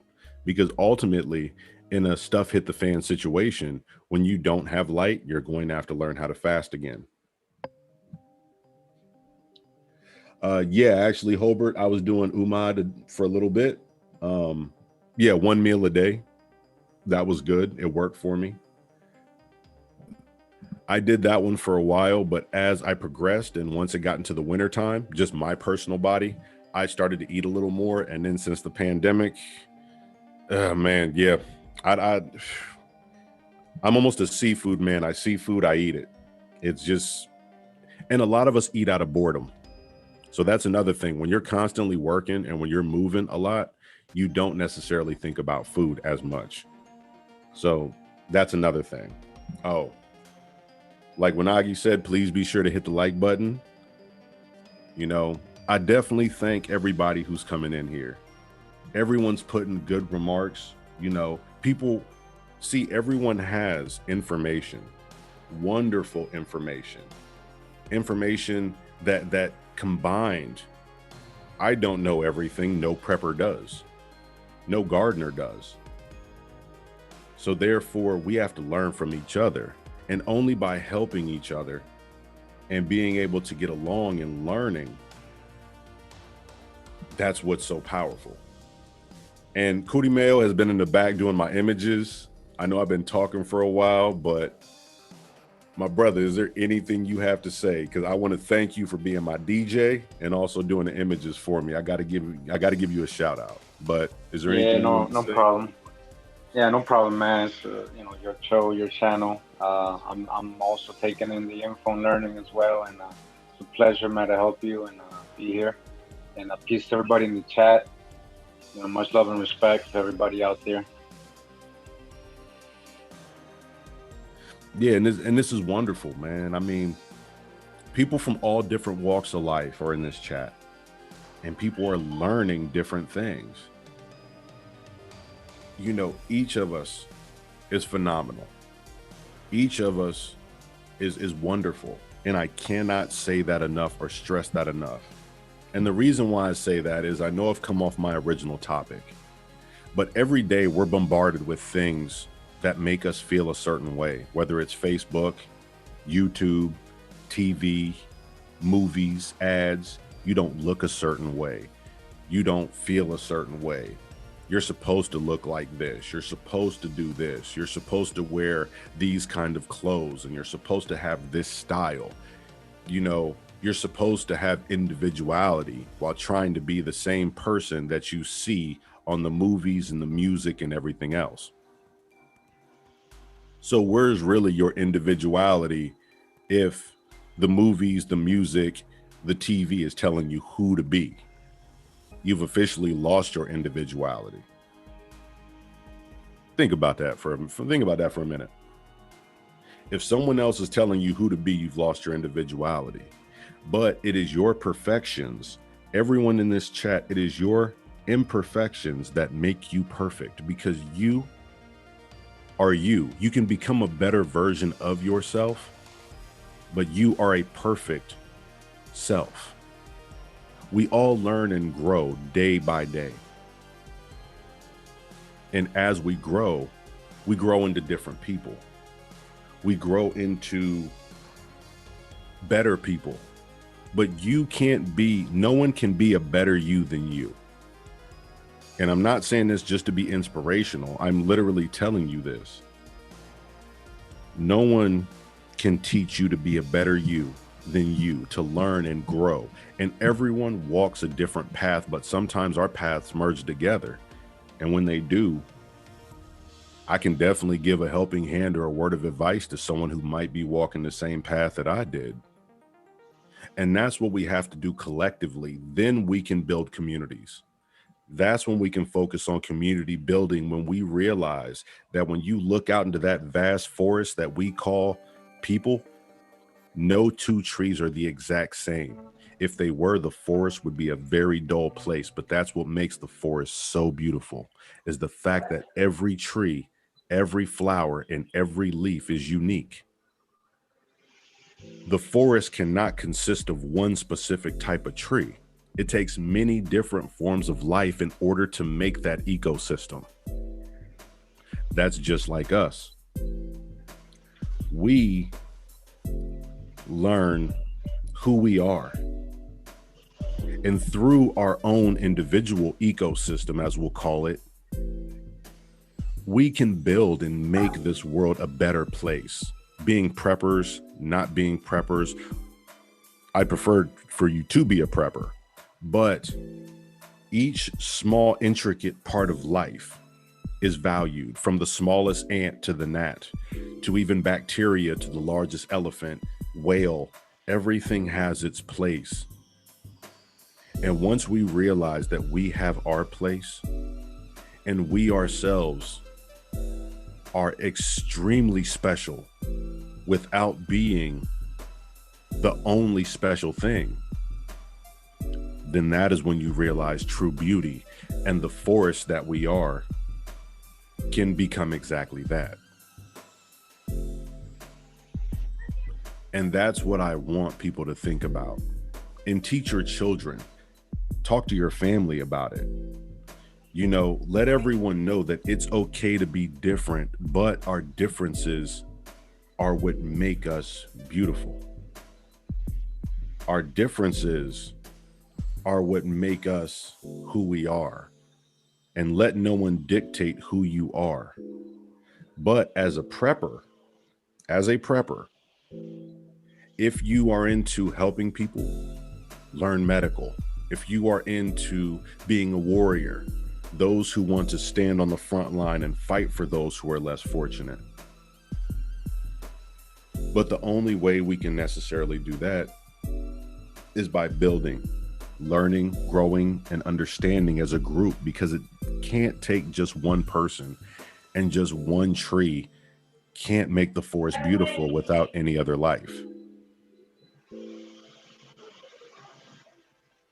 S1: because ultimately, in a stuff hit the fan situation, when you don't have light, you're going to have to learn how to fast again. Yeah, actually, Hobart, I was doing Umad for a little bit. Yeah, 1 meal a day. That was good. It worked for me. I did that one for a while, but as I progressed and once it got into the winter time, just my personal body, I started to eat a little more. And then since the pandemic, man, yeah, I'm almost a seafood man. I see food, I eat it. It's just, and a lot of us eat out of boredom. So that's another thing. When you're constantly working and when you're moving a lot, you don't necessarily think about food as much. So that's another thing. Oh, like when Agi said, please be sure to hit the like button. You know, I definitely thank everybody who's coming in here. Everyone's putting good remarks. You know, people see, everyone has information, wonderful information that combined. I don't know everything. No prepper does. No gardener does. So therefore, we have to learn from each other, and only by helping each other and being able to get along and learning, that's what's so powerful. And Cootie Mayo has been in the back doing my images. I know I've been talking for a while, but my brother, is there anything you have to say? Because I want to thank you for being my DJ and also doing the images for me. I got to give you a shout out. But is there anything?
S2: Yeah, no problem. Yeah, no problem, man. It's, your show, your channel. I'm also taking in the info and learning as well, and it's a pleasure, man, to help you and be here. And peace to everybody in the chat. Much love and respect to everybody out there.
S1: Yeah, and this is wonderful, man. I mean, people from all different walks of life are in this chat, and people are learning different things. Each of us is phenomenal. Each of us is wonderful, and I cannot say that enough or stress that enough. And the reason why I say that is I know I've come off my original topic, but every day we're bombarded with things that make us feel a certain way, whether it's Facebook, YouTube, TV, movies, ads. You don't look a certain way. You don't feel a certain way. You're supposed to look like this. You're supposed to do this. You're supposed to wear these kind of clothes, and you're supposed to have this style. You know, you're supposed to have individuality while trying to be the same person that you see on the movies and the music and everything else. So where's really your individuality if the movies, the music, the TV is telling you who to be? You've officially lost your individuality. Think about that for a minute. If someone else is telling you who to be, you've lost your individuality. But it is your perfections, everyone in this chat, it is your imperfections that make you perfect, because you are you. You can become a better version of yourself, but you are a perfect self. We all learn and grow day by day. And as we grow into different people. We grow into better people. But no one can be a better you than you. And I'm not saying this just to be inspirational. I'm literally telling you this. No one can teach you to be a better you than you, to learn and grow. And everyone walks a different path, but sometimes our paths merge together. And when they do, I can definitely give a helping hand or a word of advice to someone who might be walking the same path that I did. And that's what we have to do collectively. Then we can build communities. That's when we can focus on community building, when we realize that when you look out into that vast forest that we call people, no two trees are the exact same. If they were, the forest would be a very dull place, but that's what makes the forest so beautiful, is the fact that every tree, every flower, and every leaf is unique. The forest cannot consist of one specific type of tree. It takes many different forms of life in order to make that ecosystem. That's just like us. We learn who we are. And through our own individual ecosystem, as we'll call it, we can build and make this world a better place. Being preppers, not being preppers. I prefer for you to be a prepper, but each small, intricate part of life is valued, from the smallest ant to the gnat, to even bacteria, to the largest elephant, whale. Everything has its place. And once we realize that we have our place and we ourselves are extremely special without being the only special thing, then that is when you realize true beauty, and the forest that we are can become exactly that. And that's what I want people to think about. And teach your children. Talk to your family about it. You know, let everyone know that it's okay to be different, but our differences are what make us beautiful. Our differences are what make us who we are. And let no one dictate who you are. But as a prepper, if you are into helping people, learn medical. If you are into being a warrior, those who want to stand on the front line and fight for those who are less fortunate. But the only way we can necessarily do that is by building, learning, growing, and understanding as a group, because it can't take just one person, and just one tree can't make the forest beautiful without any other life.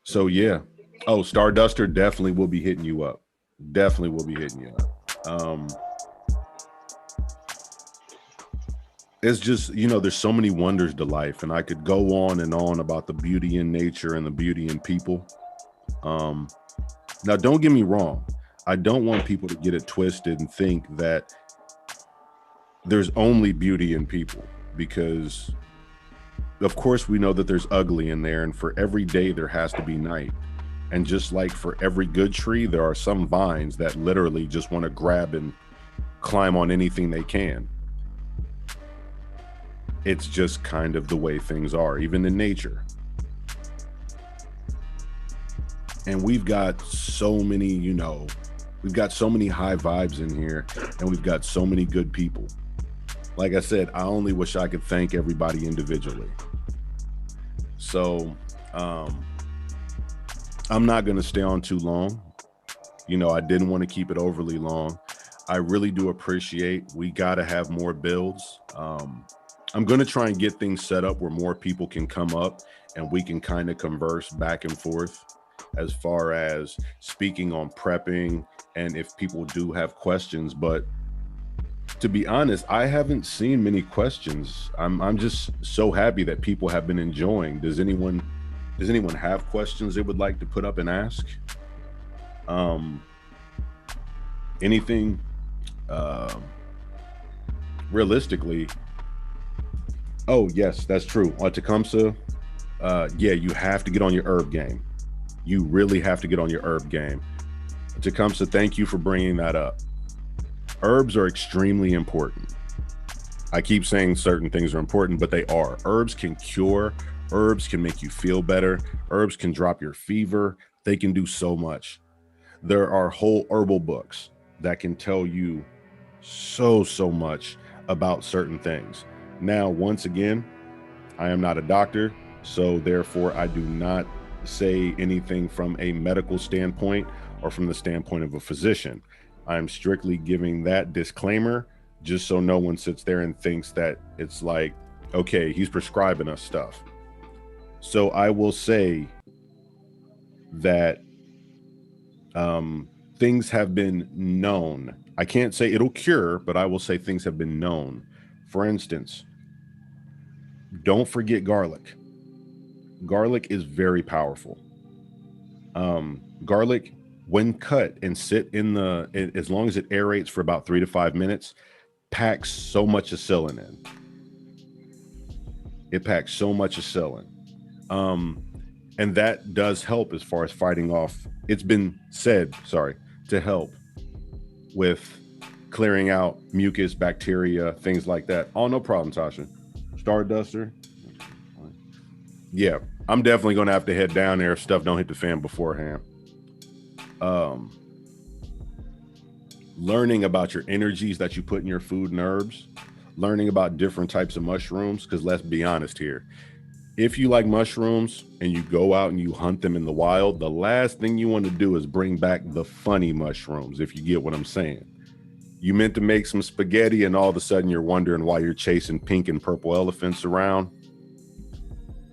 S1: So yeah. Oh, Starduster definitely will be hitting you up. Definitely will be hitting you up. It's just, you know, there's so many wonders to life, and I could go on and on about the beauty in nature and the beauty in people. Now, don't get me wrong. I don't want people to get it twisted and think that there's only beauty in people, because of course we know that there's ugly in there, and for every day there has to be night. And just like for every good tree, there are some vines that literally just want to grab and climb on anything they can. It's just kind of the way things are, even in nature. And we've got so many, we've got so many high vibes in here, and we've got so many good people. Like I said, I only wish I could thank everybody individually. So I'm not going to stay on too long. I didn't want to keep it overly long. I really do appreciate, we got to have more builds. I'm going to try and get things set up where more people can come up and we can kind of converse back and forth as far as speaking on prepping and if people do have questions. But to be honest, I haven't seen many questions. I'm just so happy that people have been enjoying. Does anyone have questions they would like to put up and ask? Anything realistically. Oh yes, that's true. On Tecumseh, yeah, you have to get on your herb game. You really have to get on your herb game. Tecumseh, thank you for bringing that up. Herbs are extremely important. I keep saying certain things are important, but they are. Herbs can cure. Herbs can make you feel better. Herbs can drop your fever. They can do so much. There are whole herbal books that can tell you so much about certain things. Now, once again, I am not a doctor, so therefore I do not say anything from a medical standpoint or from the standpoint of a physician. I'm strictly giving that disclaimer just so no one sits there and thinks that it's like, okay, he's prescribing us stuff. So I will say that things have been known. I can't say it'll cure, but I will say things have been known. For instance, don't forget garlic. Garlic is very powerful. Garlic, when cut and sit in as long as it aerates for about 3 to 5 minutes, packs so much acetylene in. It packs so much acetylene. And that does help as far as fighting off. It's been said, to help with clearing out mucus, bacteria, things like that. Oh, no problem, Tasha. Starduster. Yeah, I'm definitely going to have to head down there if stuff don't hit the fan beforehand. Learning about your energies that you put in your food and herbs, learning about different types of mushrooms, because let's be honest here. If you like mushrooms and you go out and you hunt them in the wild, the last thing you want to do is bring back the funny mushrooms, if you get what I'm saying. You meant to make some spaghetti and all of a sudden you're wondering why you're chasing pink and purple elephants around.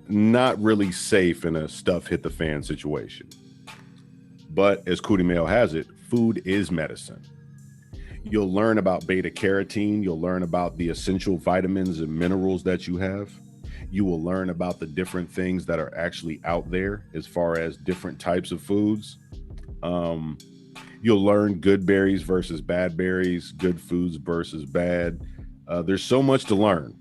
S1: Not really safe in a stuff hit the fan situation. But as Cootie Mail has it, food is medicine. You'll learn about beta carotene. You'll learn about the essential vitamins and minerals that you have. You will learn about the different things that are actually out there as far as different types of foods. You'll learn good berries versus bad berries, good foods versus bad. There's so much to learn,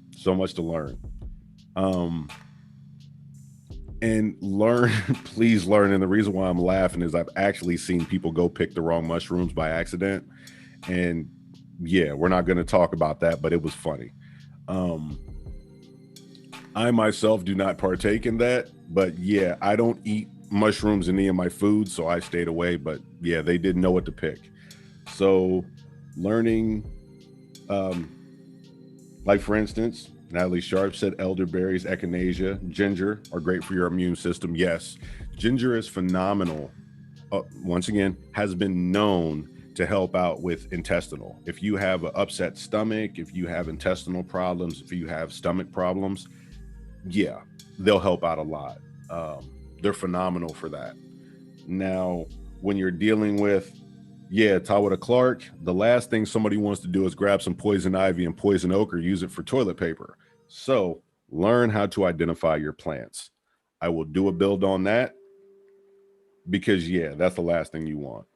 S1: and learn, please learn. And the reason why I'm laughing is I've actually seen people go pick the wrong mushrooms by accident. And yeah, we're not going to talk about that, but it was funny. I myself do not partake in that, but yeah, I don't eat mushrooms in any of my food, so I stayed away. But yeah, they didn't know what to pick. So learning, like for instance, Natalie Sharp said elderberries, echinacea, ginger are great for your immune system. Yes, ginger is phenomenal. Once again, has been known to help out with intestinal. If you have an upset stomach, if you have intestinal problems, if you have stomach problems, yeah, they'll help out a lot. They're phenomenal for that. Now, when you're dealing with, Tawada Clark, the last thing somebody wants to do is grab some poison ivy and poison oak or use it for toilet paper. So learn how to identify your plants. I will do a build on that because, that's the last thing you want.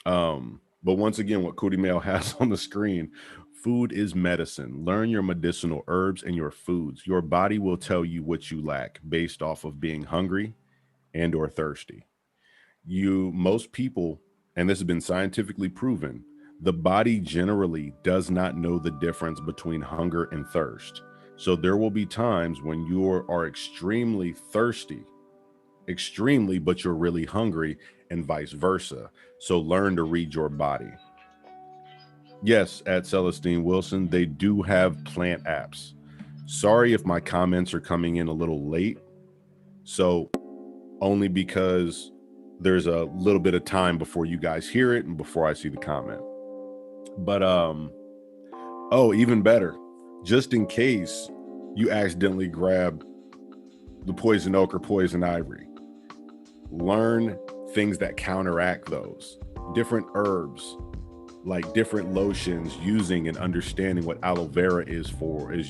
S1: But once again, what Cootie Mail has on the screen, food is medicine. Learn your medicinal herbs and your foods. Your body will tell you what you lack based off of being hungry and or thirsty. Most people, and this has been scientifically proven, the body generally does not know the difference between hunger and thirst. So there will be times when you are extremely thirsty, extremely, but you're really hungry, and vice versa. So learn to read your body. Yes, at Celestine Wilson, they do have plant apps. Sorry if my comments are coming in a little late. So only because there's a little bit of time before you guys hear it and before I see the comment. But oh, even better, just in case you accidentally grab the poison oak or poison ivory, learn things that counteract those. Different herbs, like different lotions, using and understanding what aloe vera is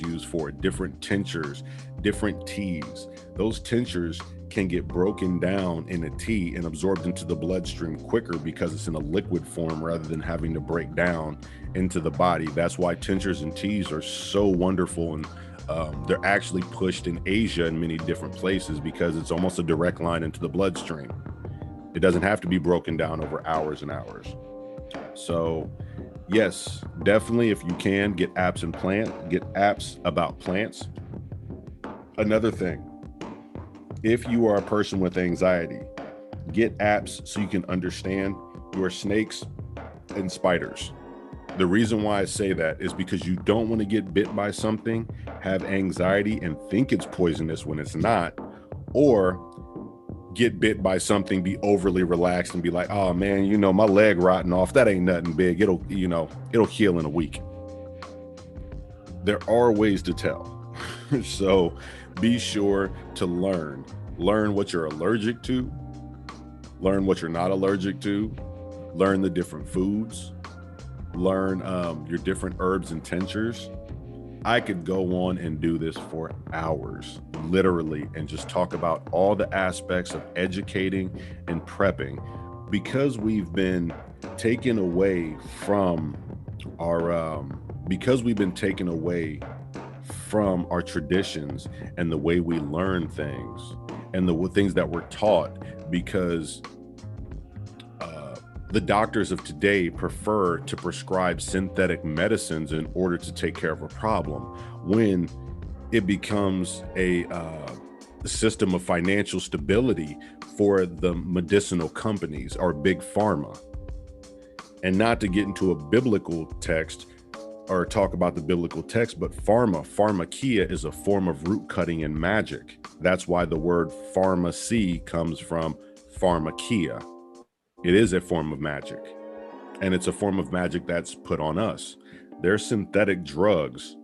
S1: used for, different tinctures, different teas. Those tinctures can get broken down in a tea and absorbed into the bloodstream quicker because it's in a liquid form rather than having to break down into the body. That's why tinctures and teas are so wonderful, and they're actually pushed in Asia in many different places because it's almost a direct line into the bloodstream. It doesn't have to be broken down over hours and hours. So yes, definitely, if you can, get apps get apps about plants. Another thing, if you are a person with anxiety, get apps so you can understand your snakes and spiders. The reason why I say that is because you don't want to get bit by something, have anxiety, and think it's poisonous when it's not, or get bit by something, be overly relaxed and be like, oh man, my leg rotting off, that ain't nothing big, it'll heal in a week. There are ways to tell. So be sure to learn what you're allergic to, learn what you're not allergic to, learn the different foods, learn your different herbs and tinctures. I could go on and do this for hours, literally, and just talk about all the aspects of educating and prepping, because we've been taken away from our traditions and the way we learn things and the things that we're taught, because the doctors of today prefer to prescribe synthetic medicines in order to take care of a problem, when it becomes a system of financial stability for the medicinal companies or big pharma. And not to get into a biblical text or talk about the biblical text, but pharmakia is a form of root cutting and magic. That's why the word pharmacy comes from pharmakia. It is a form of magic, and it's a form of magic that's put on us. They're synthetic drugs.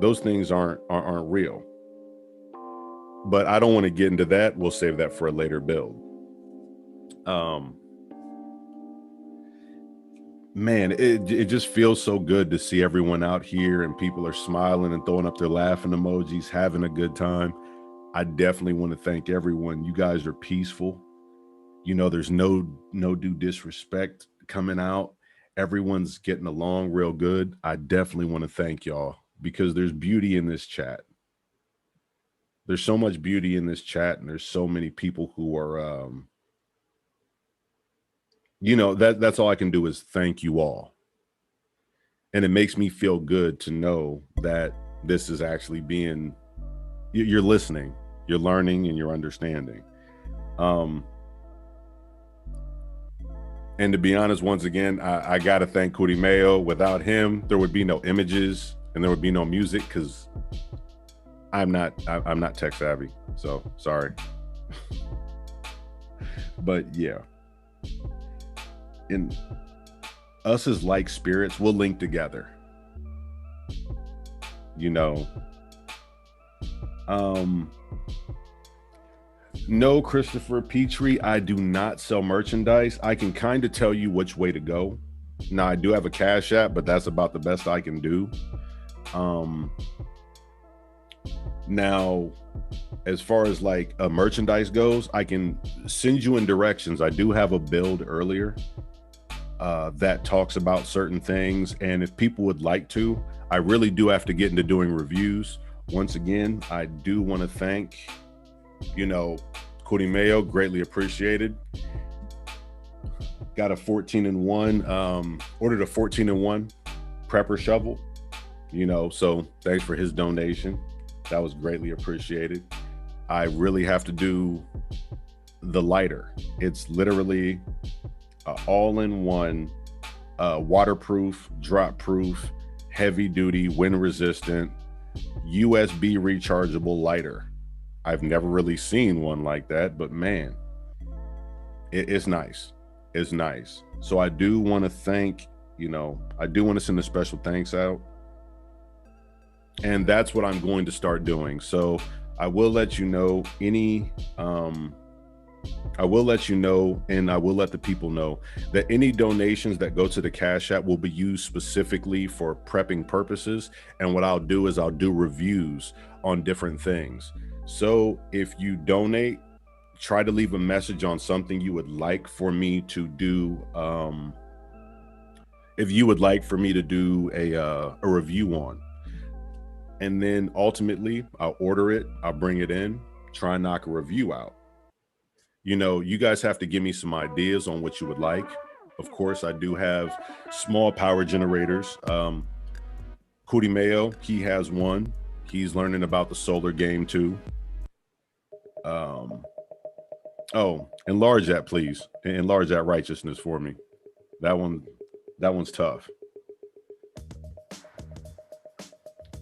S1: Those things aren't real. But I don't want to get into that. We'll save that for a later build. Man, it just feels so good to see everyone out here, and people are smiling and throwing up their laughing emojis, having a good time. I definitely want to thank everyone. You guys are peaceful. There's no due disrespect coming out. Everyone's getting along real good. I definitely want to thank y'all, because there's beauty in this chat. There's so much beauty in this chat, and there's so many people who are, that's all I can do is thank you all. And it makes me feel good to know that this is actually you're listening, you're learning, and you're understanding. And to be honest, once again, I got to thank Curimeo. Without him, there would be no images and there would be no music, because I'm not tech savvy. So sorry. But yeah. In us as like spirits, we'll link together. No, Christopher Petrie, I do not sell merchandise. I can kind of tell you which way to go. Now, I do have a Cash App, but that's about the best I can do. Now, as far as like merchandise goes, I can send you in directions. I do have a build earlier that talks about certain things. And if people would like to, I really do have to get into doing reviews. Once again, I do want to thank, Curimeo, greatly appreciated. got a 14-in-1, ordered a 14-in-1 prepper shovel, so thanks for his donation. That was greatly appreciated. I really have to do the lighter. It's literally all-in-one, waterproof, drop-proof, heavy-duty, wind-resistant, USB rechargeable lighter. I've never really seen one like that, but man, it's nice. It's nice. So I do want to thank, I do want to send a special thanks out. And that's what I'm going to start doing. So I will let you know I will let you know, and I will let the people know that any donations that go to the Cash App will be used specifically for prepping purposes. And what I'll do is I'll do reviews on different things. So if you donate, try to leave a message on something you would like for me to do. If you would like for me to do a review on, and then ultimately I'll order it, I'll bring it in, try and knock a review out. You guys have to give me some ideas on what you would like. Of course, I do have small power generators. Cootie Mayo, he has one. He's learning about the solar game too. Enlarge that, please. Enlarge that righteousness for me. That one's tough.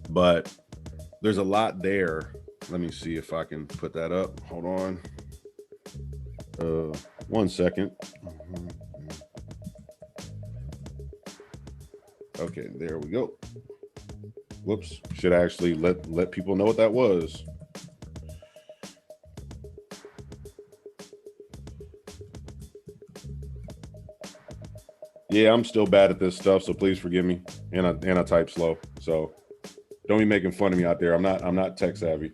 S1: But there's a lot there. Let me see if I can put that up. Hold on. 1 second. Okay, there we go. Whoops. Should actually let people know what that was. Yeah, I'm still bad at this stuff, so please forgive me. And I type slow. So don't be making fun of me out there. I'm not tech savvy.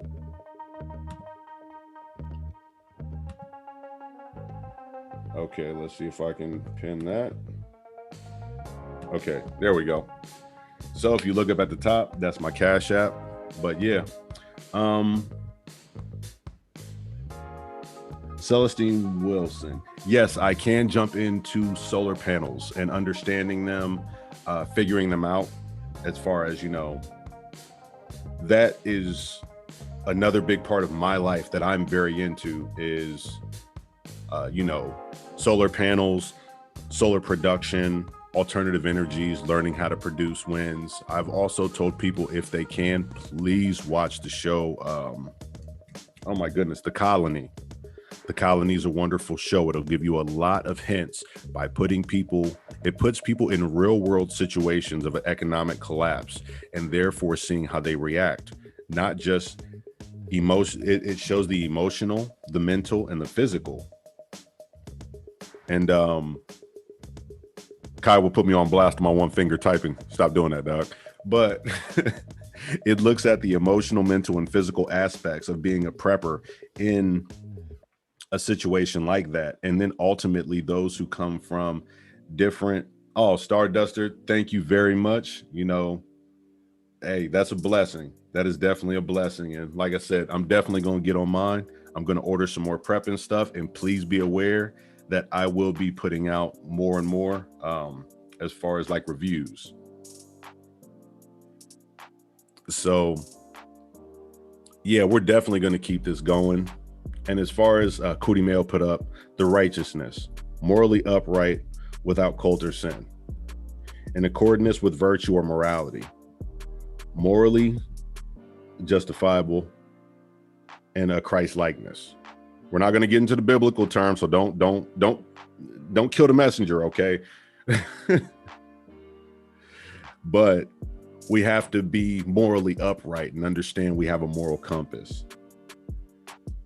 S1: Okay, let's see if I can pin that. Okay, there we go. So if you look up at the top, that's my Cash App. But yeah, Celestine Wilson. Yes, I can jump into solar panels and understanding them, figuring them out. As far as that is another big part of my life that I'm very into is, solar panels, solar production, alternative energies, learning how to produce winds. I've also told people if they can, please watch the show. Oh my goodness, The Colony. The Colony is a wonderful show. It'll give you a lot of hints by it puts people in real world situations of an economic collapse and therefore seeing how they react, not just emotion. It shows the emotional, the mental, and the physical. And Kai will put me on blast on my one finger typing. Stop doing that, dog. But it looks at the emotional, mental, and physical aspects of being a prepper in a situation like that. And then ultimately those who come from different, Starduster, thank you very much. Hey, that's a blessing. That is definitely a blessing. And like I said, I'm definitely going to get on mine. I'm going to order some more prepping stuff, and please be aware that I will be putting out more and more as far as like reviews. So yeah, we're definitely going to keep this going. And as far as Cootie Mail put up, the righteousness, morally upright without cult or sin, in accordance with virtue or morality, morally justifiable, and a Christ likeness. We're not going to get into the biblical terms, so don't kill the messenger, okay? But we have to be morally upright and understand we have a moral compass.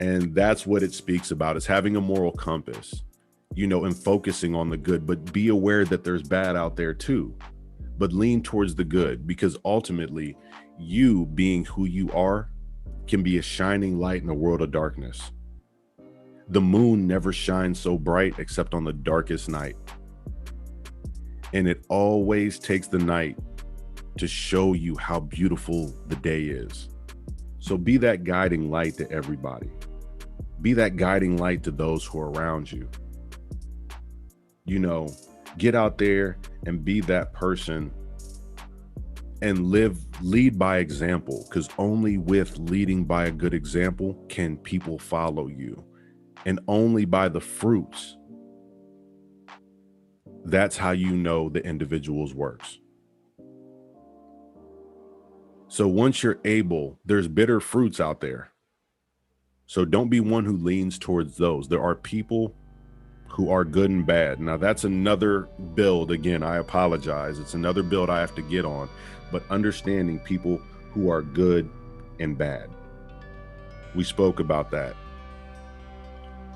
S1: And that's what it speaks about, is having a moral compass, and focusing on the good, but be aware that there's bad out there too, but lean towards the good, because ultimately you being who you are can be a shining light in a world of darkness. The moon never shines so bright except on the darkest night. And it always takes the night to show you how beautiful the day is. So be that guiding light to everybody. Be that guiding light to those who are around you. you know, get out there and be that person and lead by example, because only with leading by a good example can people follow you, and only by the fruits. That's how you know the individual's works. So once you're able, there's bitter fruits out there. So don't be one who leans towards those. There are people who are good and bad. Now that's another build. Again, I apologize. It's another build I have to get on, but understanding people who are good and bad. We spoke about that.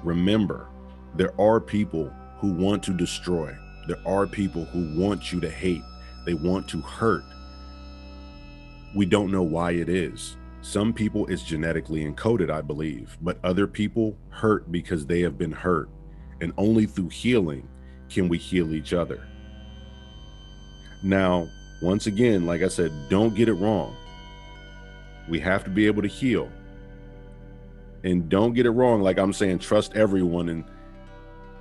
S1: Remember, there are people who want to destroy. There are people who want you to hate. They want to hurt. We don't know why it is. Some people it's genetically encoded, I believe, but other people hurt because they have been hurt. And only through healing can we heal each other. Now, once again, like I said, don't get it wrong. We have to be able to heal. And don't get it wrong, like I'm saying, trust everyone.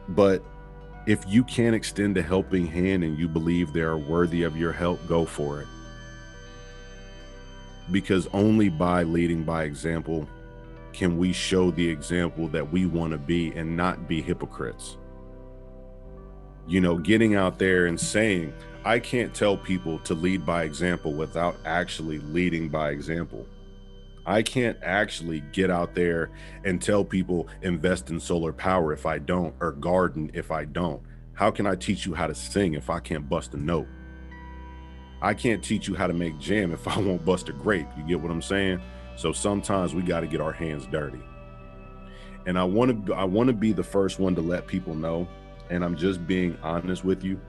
S1: But if you can't extend a helping hand and you believe they are worthy of your help, go for it. Because only by leading by example can we show the example that we want to be and not be hypocrites. You know, getting out there and saying, I can't tell people to lead by example without actually leading by example. I can't actually get out there and tell people invest in solar power if I don't, or garden if I don't. How can I teach you how to sing if I can't bust a note? I can't teach you how to make jam if I won't bust a grape. You get what I'm saying? So sometimes we got to get our hands dirty. And I want to be the first one to let people know, and I'm just being honest with you,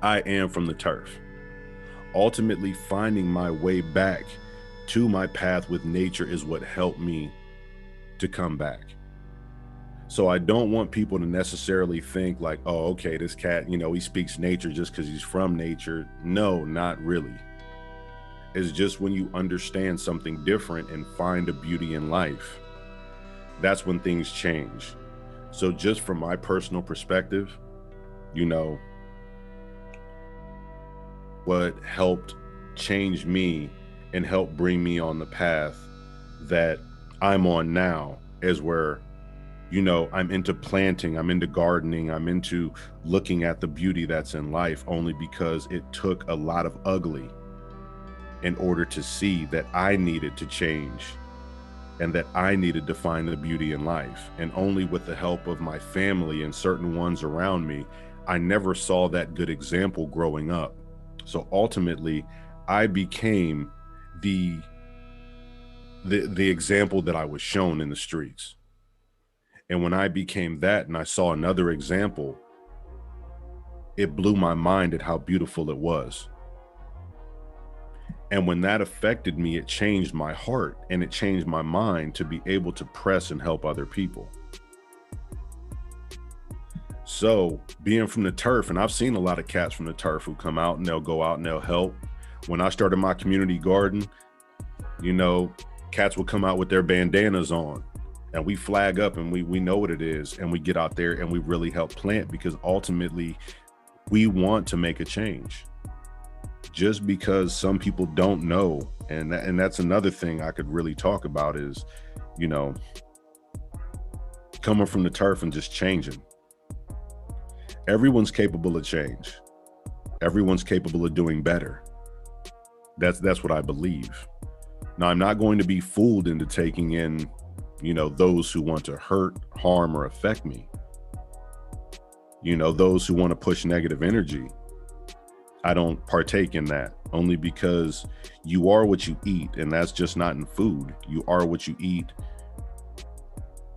S1: I am from the turf. Ultimately, finding my way back to my path with nature is what helped me to come back. So I don't want people to necessarily think like, oh, okay, this cat, you know, he speaks nature just because he's from nature. No, not really. It's just when you understand something different and find a beauty in life, that's when things change. So just from my personal perspective, you know, what helped change me and help bring me on the path that I'm on now is where, you know, I'm into planting, I'm into gardening, I'm into looking at the beauty that's in life, only because it took a lot of ugly in order to see that I needed to change and that I needed to find the beauty in life. And only with the help of my family and certain ones around me, I never saw that good example growing up. So ultimately, I became the example that I was shown in the streets. And when I became that and I saw another example, it blew my mind at how beautiful it was. And when that affected me, it changed my heart and it changed my mind to be able to press and help other people. So being from the turf, and I've seen a lot of cats from the turf who come out and they'll go out and they'll help. When I started my community garden, you know, cats will come out with their bandanas on. And we flag up and we know what it is, and we get out there and we really help plant, because ultimately we want to make a change. Just because some people don't know, and that's another thing I could really talk about is, you know, coming from the turf and just changing. Everyone's capable of change. Everyone's capable of doing better. That's what I believe. Now, I'm not going to be fooled into taking in, you know, those who want to hurt, harm, or affect me. You know, those who want to push negative energy. I don't partake in that, only because you are what you eat, and that's just not in food. You are what you eat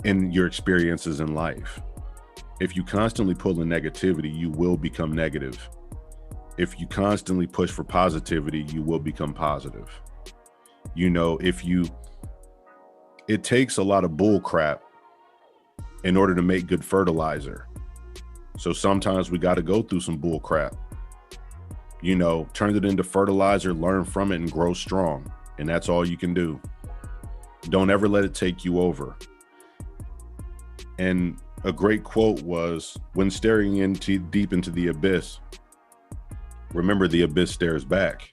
S1: in your experiences in life. If you constantly pull in negativity, you will become negative. If you constantly push for positivity, you will become positive. You know, it takes a lot of bull crap in order to make good fertilizer. So sometimes we got to go through some bull crap, you know, turn it into fertilizer, learn from it, and grow strong. And that's all you can do. Don't ever let it take you over. And A great quote was, when staring into deep into the abyss, remember the abyss stares back.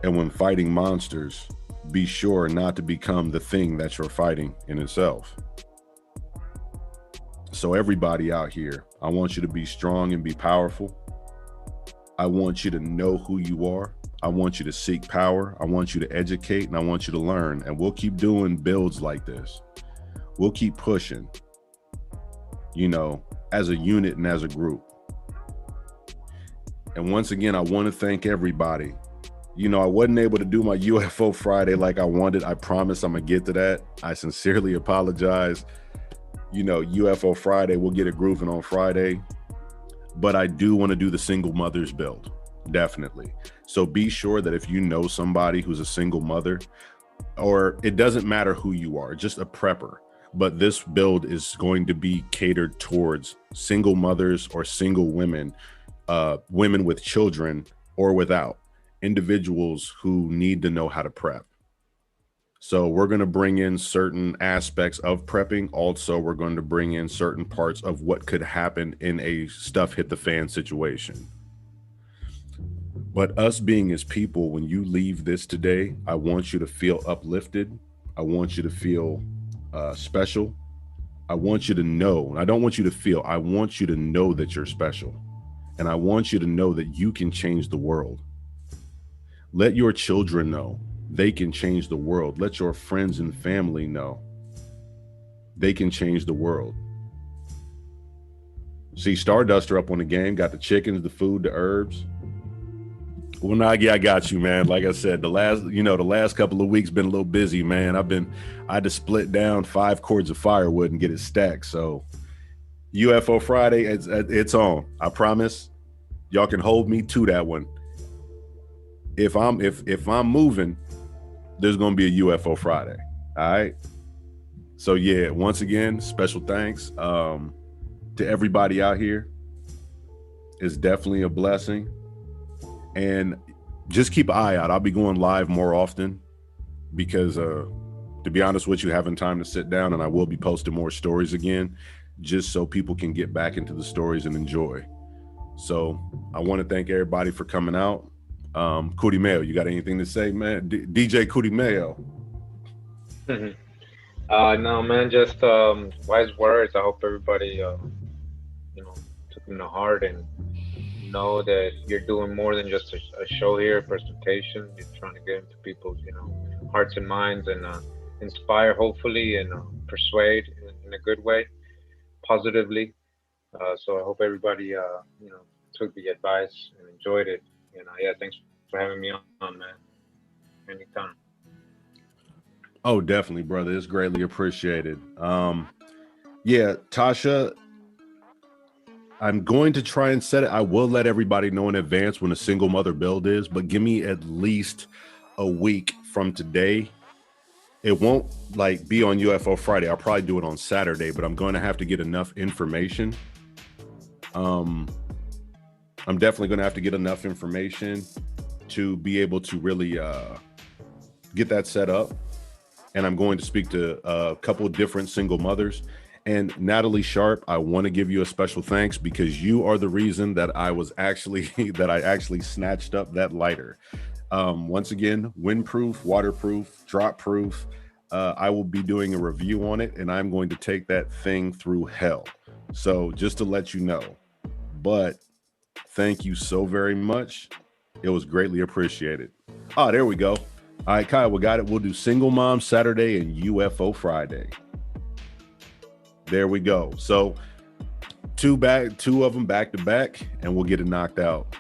S1: And when fighting monsters, be sure not to become the thing that you're fighting in itself. So everybody out here, I want you to be strong and be powerful. I want you to know who you are. I want you to seek power. I want you to educate, and I want you to learn. And we'll keep doing builds like this. We'll keep pushing, as a unit and as a group. And once again, I want to thank everybody. I wasn't able to do my UFO Friday like I wanted. I promise I'm going to get to that. I sincerely apologize. UFO Friday, we'll get it grooving on Friday. But I do want to do the single mothers build, definitely. So be sure that if you know somebody who's a single mother, or it doesn't matter who you are, just a prepper, but this build is going to be catered towards single mothers or single women, women with children or without, individuals who need to know how to prep. So we're going to bring in certain aspects of prepping. Also, we're going to bring in certain parts of what could happen in a stuff hit the fan situation. But us being as people, when you leave this today, I want you to feel uplifted. I want you to feel special. I want you to know, and I don't want you to feel, I want you to know that you're special. And I want you to know that you can change the world. Let your children know they can change the world. Let your friends and family know they can change the world. See, Starduster up on the game, got the chickens, the food, the herbs. Well, Nagi, I got you, man. Like I said, the last couple of weeks been a little busy, man. I had to split down 5 cords of firewood and get it stacked. So UFO Friday, it's on. I promise. Y'all can hold me to that one. If I'm moving, there's gonna be a UFO Friday. All right. So yeah, once again, special thanks to everybody out here. It's definitely a blessing. And just keep an eye out. I'll be going live more often because to be honest with you, having time to sit down, and I will be posting more stories again, just so people can get back into the stories and enjoy. So I want to thank everybody for coming out. Cootie Mayo, you got anything to say, man? DJ Cootie Mayo.
S2: No, man, just wise words. I hope everybody, took them to heart and know that you're doing more than just a show here, a presentation. You're trying to get into people's, hearts and minds and inspire, hopefully, and persuade in a good way, positively. So I hope everybody, took the advice and enjoyed it. Yeah, thanks for having me on, man. Anytime.
S1: Oh, definitely, brother. It's greatly appreciated. Yeah, Tasha, I'm going to try and set it. I will let everybody know in advance when a single mother build is, but give me at least a week from today. It won't be on UFO Friday. I'll probably do it on Saturday, but I'm going to have to get enough information. I'm definitely going to have to get enough information to be able to really get that set up. And I'm going to speak to a couple of different single mothers. And Natalie Sharp, I want to give you a special thanks because you are the reason that I actually snatched up that lighter. Once again, windproof, waterproof, drop proof. I will be doing a review on it, and I'm going to take that thing through hell. So just to let you know, but thank you so very much. It was greatly appreciated. Oh, there we go. All right, Kyle, we got it. We'll do Single Mom Saturday and UFO Friday. There we go. So two of them back to back, and we'll get it knocked out.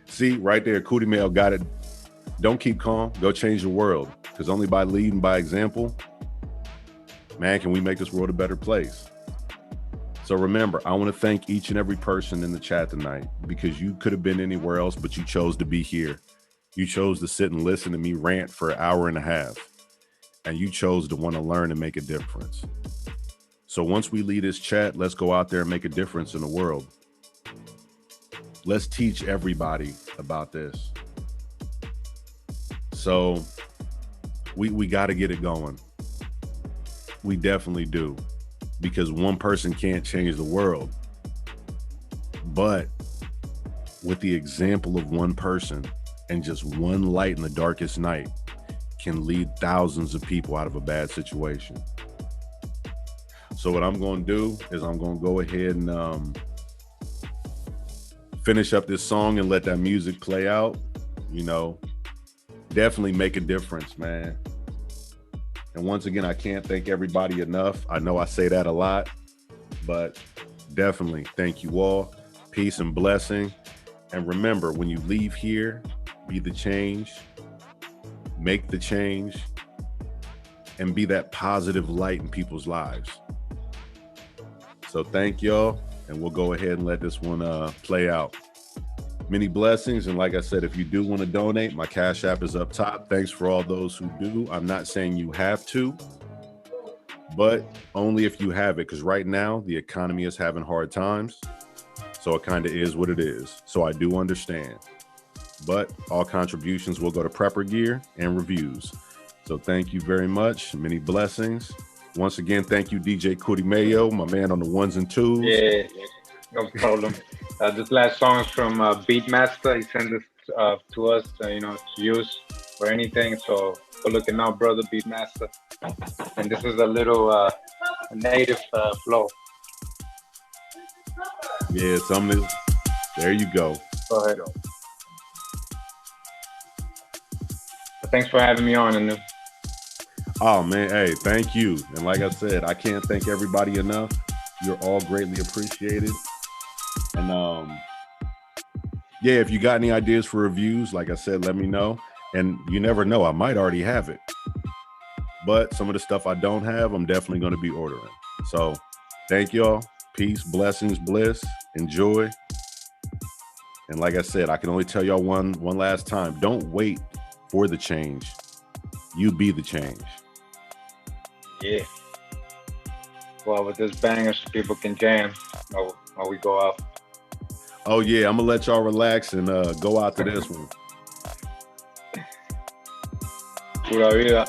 S1: See, right there, Cootie Mail got it. Don't keep calm. Go change the world. Because only by leading by example, man, can we make this world a better place. So remember, I want to thank each and every person in the chat tonight because you could have been anywhere else, but you chose to be here. You chose to sit and listen to me rant for an hour and a half. And you chose to want to learn and make a difference. So once we leave this chat, let's go out there and make a difference in the world. Let's teach everybody about this. So we got to get it going. We definitely do. because one person can't change the world. But with the example of one person and just one light in the darkest night can lead thousands of people out of a bad situation. So what I'm going to do is I'm going to go ahead and finish up this song and let that music play out. You know, definitely make a difference, man. And once again, I can't thank everybody enough. I know I say that a lot, but definitely thank you all. Peace and blessing. And remember, when you leave here, be the change, make the change, and be that positive light in people's lives. So thank y'all, and we'll go ahead and let this one play out. Many blessings. And like I said, if you do want to donate, my Cash App is up top. Thanks for all those who do. I'm not saying you have to, but only if you have it, because right now the economy is having hard times. So it kind of is what it is. So I do understand. But all contributions will go to prepper gear and reviews. So thank you very much. Many blessings. Once again, thank you, DJ Cootie Mayo, my man on the ones and twos.
S2: Yeah, no problem. This last song is from Beatmaster. He sent this to us, to use for anything. So go looking out, brother, Beatmaster. And this is a little native flow.
S1: Yeah, there you go.
S2: Go ahead. Thanks for having me on, Anu.
S1: Oh, man, hey, thank you. And like I said, I can't thank everybody enough. You're all greatly appreciated. And yeah, if you got any ideas for reviews, like I said, let me know. And you never know, I might already have it. But some of the stuff I don't have, I'm definitely going to be ordering. So thank y'all. Peace, blessings, bliss, enjoy. And like I said, I can only tell y'all one last time. Don't wait for the change. You be the change.
S2: Yeah. Well, with this banger, so people can jam while we go out.
S1: Oh, yeah. I'm going to let y'all relax and go out to this one.
S2: Pura vida.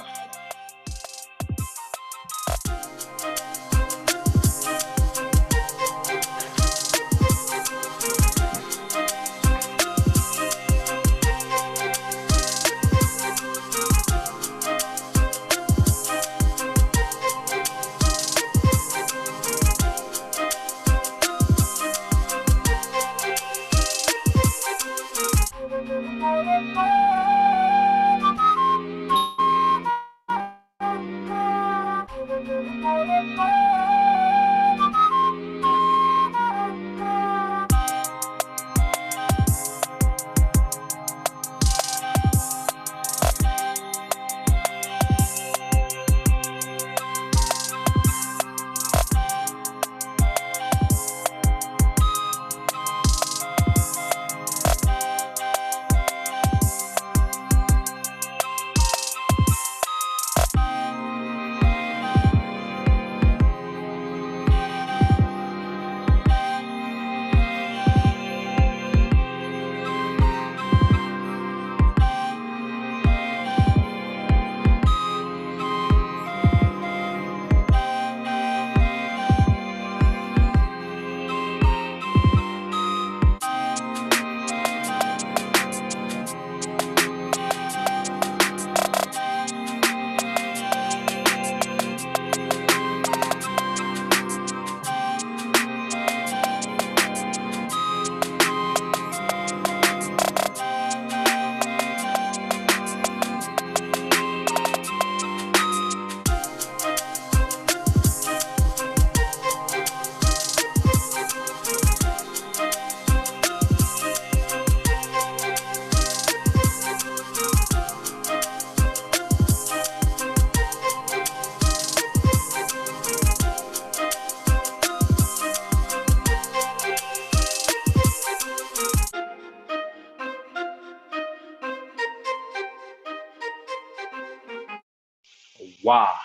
S2: Wow.